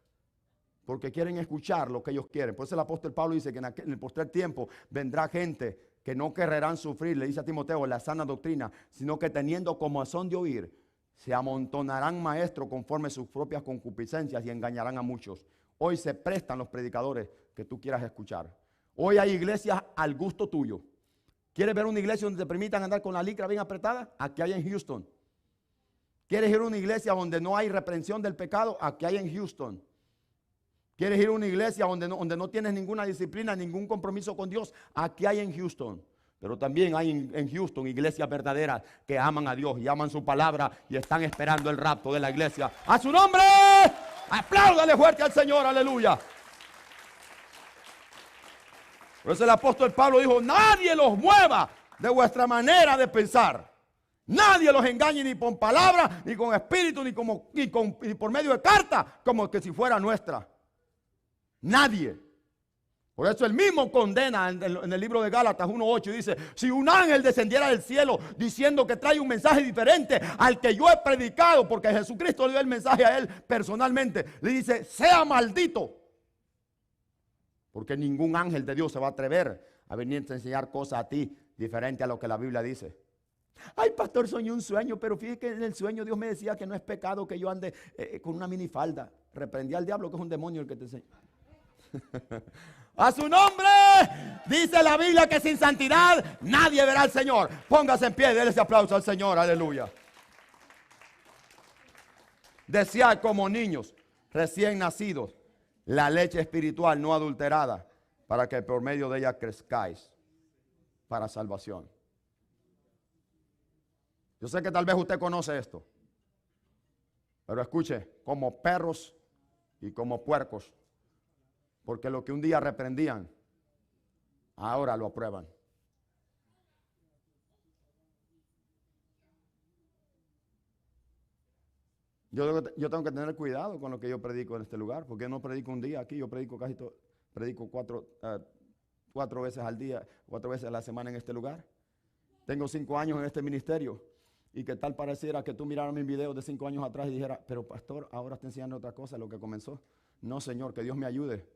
Porque quieren escuchar lo que ellos quieren. Por eso el apóstol Pablo dice que en el postrer tiempo vendrá gente que no querrán sufrir, le dice a Timoteo, la sana doctrina, sino que teniendo comezón de oír, se amontonarán maestros conforme a sus propias concupiscencias y engañarán a muchos. Hoy se prestan los predicadores que tú quieras escuchar. Hoy hay iglesias al gusto tuyo. ¿Quieres ver una iglesia donde te permitan andar con la licra bien apretada? Aquí hay en Houston. ¿Quieres ir a una iglesia donde no hay reprensión del pecado? Aquí hay en Houston. ¿Quieres ir a una iglesia donde no tienes ninguna disciplina, ningún compromiso con Dios? Aquí hay en Houston. Pero también hay en Houston iglesias verdaderas que aman a Dios y aman su palabra y están esperando el rapto de la iglesia. ¡A su nombre! ¡Apláudale fuerte al Señor! ¡Aleluya! Por eso el apóstol Pablo dijo, nadie los mueva de vuestra manera de pensar. Nadie los engañe ni con palabras, ni con espíritu, ni por medio de carta, como que si fuera nuestra. Nadie. Por eso él mismo condena en el libro de Gálatas 1:8 y dice: si un ángel descendiera del cielo diciendo que trae un mensaje diferente al que yo he predicado, porque Jesucristo le dio el mensaje a él personalmente, le dice: sea maldito. Porque ningún ángel de Dios se va a atrever a venir a enseñar cosas a ti diferente a lo que la Biblia dice. Ay, pastor, soñé un sueño, pero fíjate que en el sueño Dios me decía que no es pecado que yo ande con una minifalda. Reprendí al diablo, que es un demonio el que te enseña. A su nombre, dice la Biblia que sin santidad nadie verá al Señor. Póngase en pie, déle ese aplauso al Señor, aleluya. Desead como niños recién nacidos la leche espiritual no adulterada, para que por medio de ella crezcáis para salvación. Yo sé que tal vez usted conoce esto, pero escuche: como perros y como puercos, porque lo que un día reprendían, ahora lo aprueban. Yo tengo que tener cuidado con lo que yo predico en este lugar, porque yo no predico un día aquí, yo predico predico cuatro veces al día, 4 veces a la semana en este lugar. Tengo 5 años en este ministerio, y que tal pareciera que tú miraras mis videos de 5 años atrás y dijeras: pero pastor, ahora está enseñando otra cosa, lo que comenzó. No, Señor, que Dios me ayude.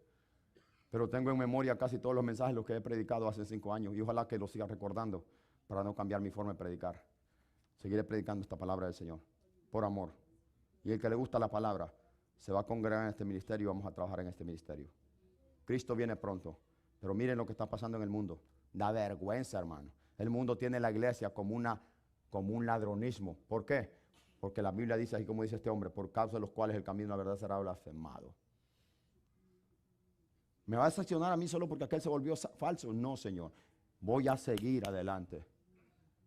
Pero tengo en memoria casi todos los mensajes los que he predicado hace 5 años, y ojalá que los siga recordando para no cambiar mi forma de predicar. Seguiré predicando esta palabra del Señor por amor. Y el que le gusta la palabra se va a congregar en este ministerio y vamos a trabajar en este ministerio. Cristo viene pronto, pero miren lo que está pasando en el mundo. Da vergüenza, hermano. El mundo tiene la iglesia como un ladronismo. ¿Por qué? Porque la Biblia dice, así como dice este hombre: por causa de los cuales el camino de la verdad será blasfemado. ¿Me va a sancionar a mí solo porque aquel se volvió falso? No, Señor. Voy a seguir adelante.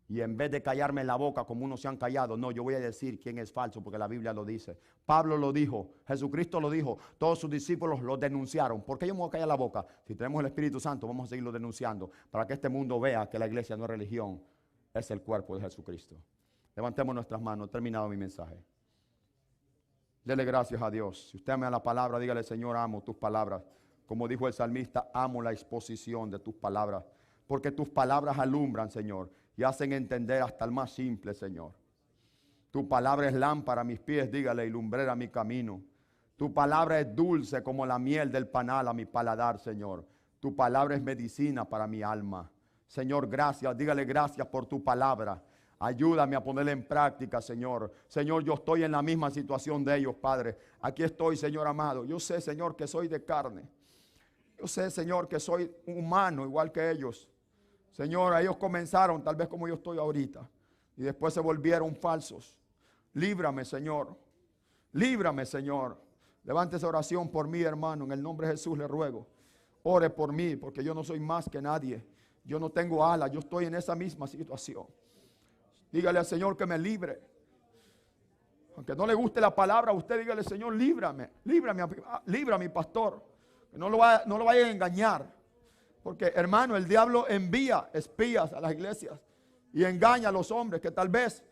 Y en vez de callarme la boca como unos se han callado, no, yo voy a decir quién es falso, porque la Biblia lo dice. Pablo lo dijo, Jesucristo lo dijo, todos sus discípulos lo denunciaron. ¿Por qué yo me voy a callar la boca? Si tenemos el Espíritu Santo, vamos a seguirlo denunciando para que este mundo vea que la iglesia no es religión, es el cuerpo de Jesucristo. Levantemos nuestras manos. He terminado mi mensaje. Dele gracias a Dios. Si usted ama la palabra, dígale: Señor, amo tus palabras. Como dijo el salmista, amo la exposición de tus palabras, porque tus palabras alumbran, Señor, y hacen entender hasta el más simple, Señor. Tu palabra es lámpara a mis pies, dígale, y lumbrera mi camino. Tu palabra es dulce como la miel del panal a mi paladar, Señor. Tu palabra es medicina para mi alma. Señor, gracias, dígale gracias por tu palabra. Ayúdame a ponerla en práctica, Señor. Señor, yo estoy en la misma situación de ellos, Padre. Aquí estoy, Señor amado. Yo sé, Señor, que soy de carne. Yo sé, Señor, que soy humano igual que ellos. Señor, ellos comenzaron tal vez como yo estoy ahorita, y después se volvieron falsos. Líbrame, Señor. Líbrame, Señor. Levante esa oración por mí, hermano. En el nombre de Jesús le ruego. Ore por mí, porque yo no soy más que nadie. Yo no tengo alas. Yo estoy en esa misma situación. Dígale al Señor que me libre. Aunque no le guste la palabra, usted dígale: Señor, líbrame. Líbrame a mi pastor. Que no lo vaya a engañar. Porque, hermano, el diablo envía espías a las iglesias y engaña a los hombres que tal vez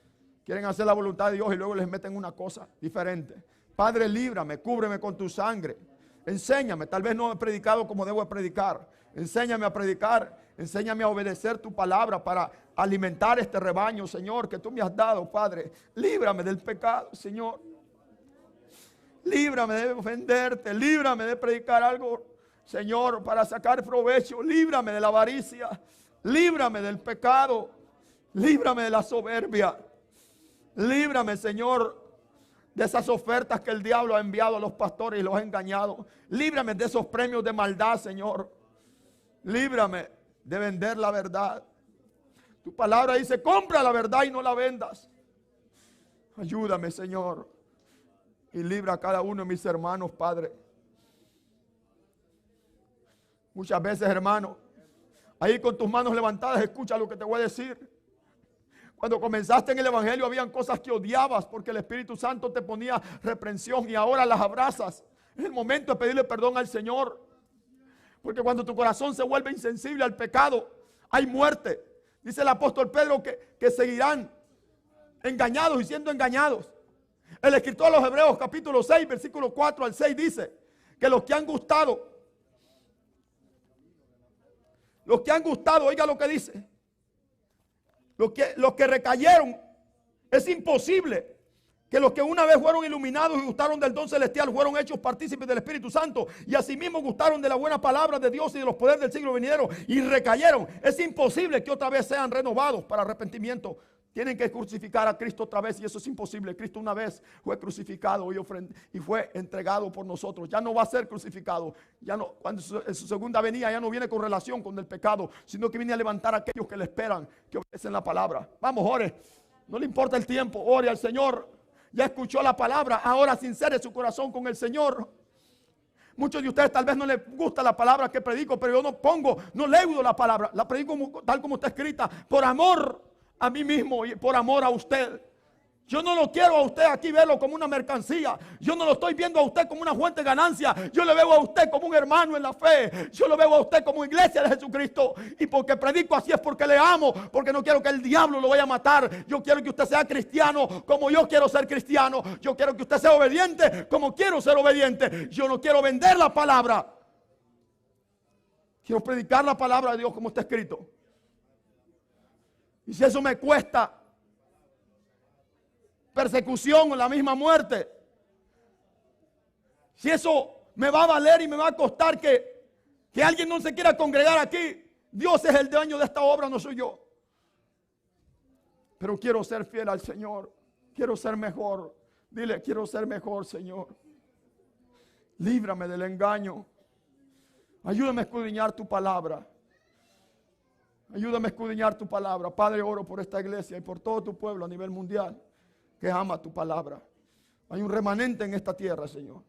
quieren hacer la voluntad de Dios y luego les meten una cosa diferente. Padre, líbrame, cúbreme con tu sangre. Enséñame, tal vez no he predicado como debo predicar. Enséñame a predicar, enséñame a obedecer tu palabra para alimentar este rebaño, Señor, que tú me has dado, Padre. Líbrame del pecado, Señor. Líbrame de ofenderte, líbrame de predicar algo, Señor, para sacar provecho. Líbrame de la avaricia, líbrame del pecado, líbrame de la soberbia. Líbrame, Señor, de esas ofertas que el diablo ha enviado a los pastores y los ha engañado. Líbrame de esos premios de maldad, Señor. Líbrame de vender la verdad. Tu palabra dice: compra la verdad y no la vendas. Ayúdame, Señor, y libra a cada uno de mis hermanos, Padre. Muchas veces, hermano, ahí con tus manos levantadas, escucha lo que te voy a decir. Cuando comenzaste en el evangelio habían cosas que odiabas porque el Espíritu Santo te ponía reprensión, y ahora las abrazas. Es el momento de pedirle perdón al Señor. Porque cuando tu corazón se vuelve insensible al pecado, hay muerte. Dice el apóstol Pedro que seguirán engañados y siendo engañados. El escritor a los Hebreos capítulo 6, versículo 4 al 6 dice que los que han gustado, oiga lo que dice, los que recayeron, es imposible que los que una vez fueron iluminados y gustaron del don celestial fueron hechos partícipes del Espíritu Santo y asimismo gustaron de la buena palabra de Dios y de los poderes del siglo venidero y recayeron. Es imposible que otra vez sean renovados para arrepentimiento. Tienen que crucificar a Cristo otra vez y eso es imposible. Cristo una vez fue crucificado y fue entregado por nosotros. Ya no va a ser crucificado. Ya no, cuando en su segunda venida ya no viene con relación con el pecado, sino que viene a levantar a aquellos que le esperan, que obedecen la palabra. Vamos, ore. No le importa el tiempo, ore al Señor. Ya escuchó la palabra, ahora sincere su corazón con el Señor. Muchos de ustedes tal vez no les gusta la palabra que predico, pero yo no leudo la palabra, la predico tal como está escrita, por amor a mí mismo y por amor a usted. Yo no lo quiero a usted aquí verlo como una mercancía. Yo no lo estoy viendo a usted como una fuente de ganancia. Yo le veo a usted como un hermano en la fe. Yo lo veo a usted como iglesia de Jesucristo. Y porque predico así es porque le amo. Porque no quiero que el diablo lo vaya a matar. Yo quiero que usted sea cristiano como yo quiero ser cristiano. Yo quiero que usted sea obediente como quiero ser obediente. Yo no quiero vender la palabra. Quiero predicar la palabra de Dios como está escrito. Y si eso me cuesta persecución o la misma muerte, si eso me va a valer y me va a costar que alguien no se quiera congregar aquí, Dios es el dueño de esta obra, no soy yo. Pero quiero ser fiel al Señor, quiero ser mejor. Dile, quiero ser mejor, Señor. Líbrame del engaño. Ayúdame a escudriñar tu palabra. Ayúdame a escudriñar tu palabra. Padre, oro por esta iglesia y por todo tu pueblo a nivel mundial que ama tu palabra. Hay un remanente en esta tierra, Señor.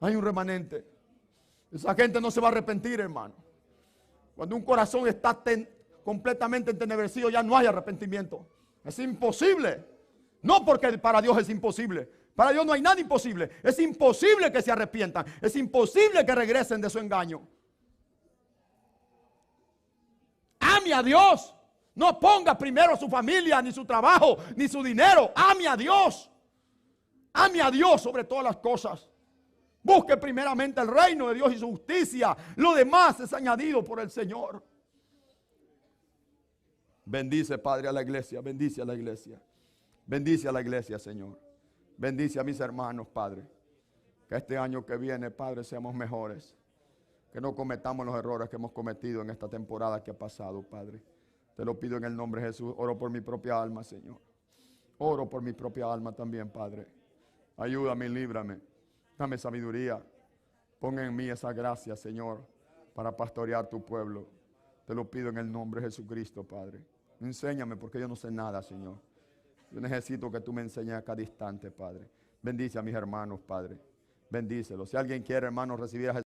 Hay un remanente. Esa gente no se va a arrepentir, hermano. Cuando un corazón está completamente entenebrecido, ya no hay arrepentimiento. Es imposible. No porque para Dios es imposible. Para Dios no hay nada imposible. Es imposible que se arrepientan. Es imposible que regresen de su engaño. Ame a Dios. No ponga primero su familia, ni su trabajo, ni su dinero. Ame a Dios. Ame a Dios sobre todas las cosas. Busque primeramente el reino de Dios y su justicia. Lo demás es añadido por el Señor. Bendice, Padre, a la iglesia. Bendice a la iglesia. Bendice a la iglesia, Señor. Bendice a mis hermanos, Padre. Que este año que viene, Padre, seamos mejores. Que no cometamos los errores que hemos cometido en esta temporada que ha pasado, Padre. Te lo pido en el nombre de Jesús. Oro por mi propia alma, Señor. Oro por mi propia alma también, Padre. Ayúdame y líbrame. Dame sabiduría. Pon en mí esa gracia, Señor, para pastorear tu pueblo. Te lo pido en el nombre de Jesucristo, Padre. Enséñame porque yo no sé nada, Señor. Yo necesito que tú me enseñes a cada instante, Padre. Bendice a mis hermanos, Padre. Bendícelos. Si alguien quiere, hermano, recibir a Jesús.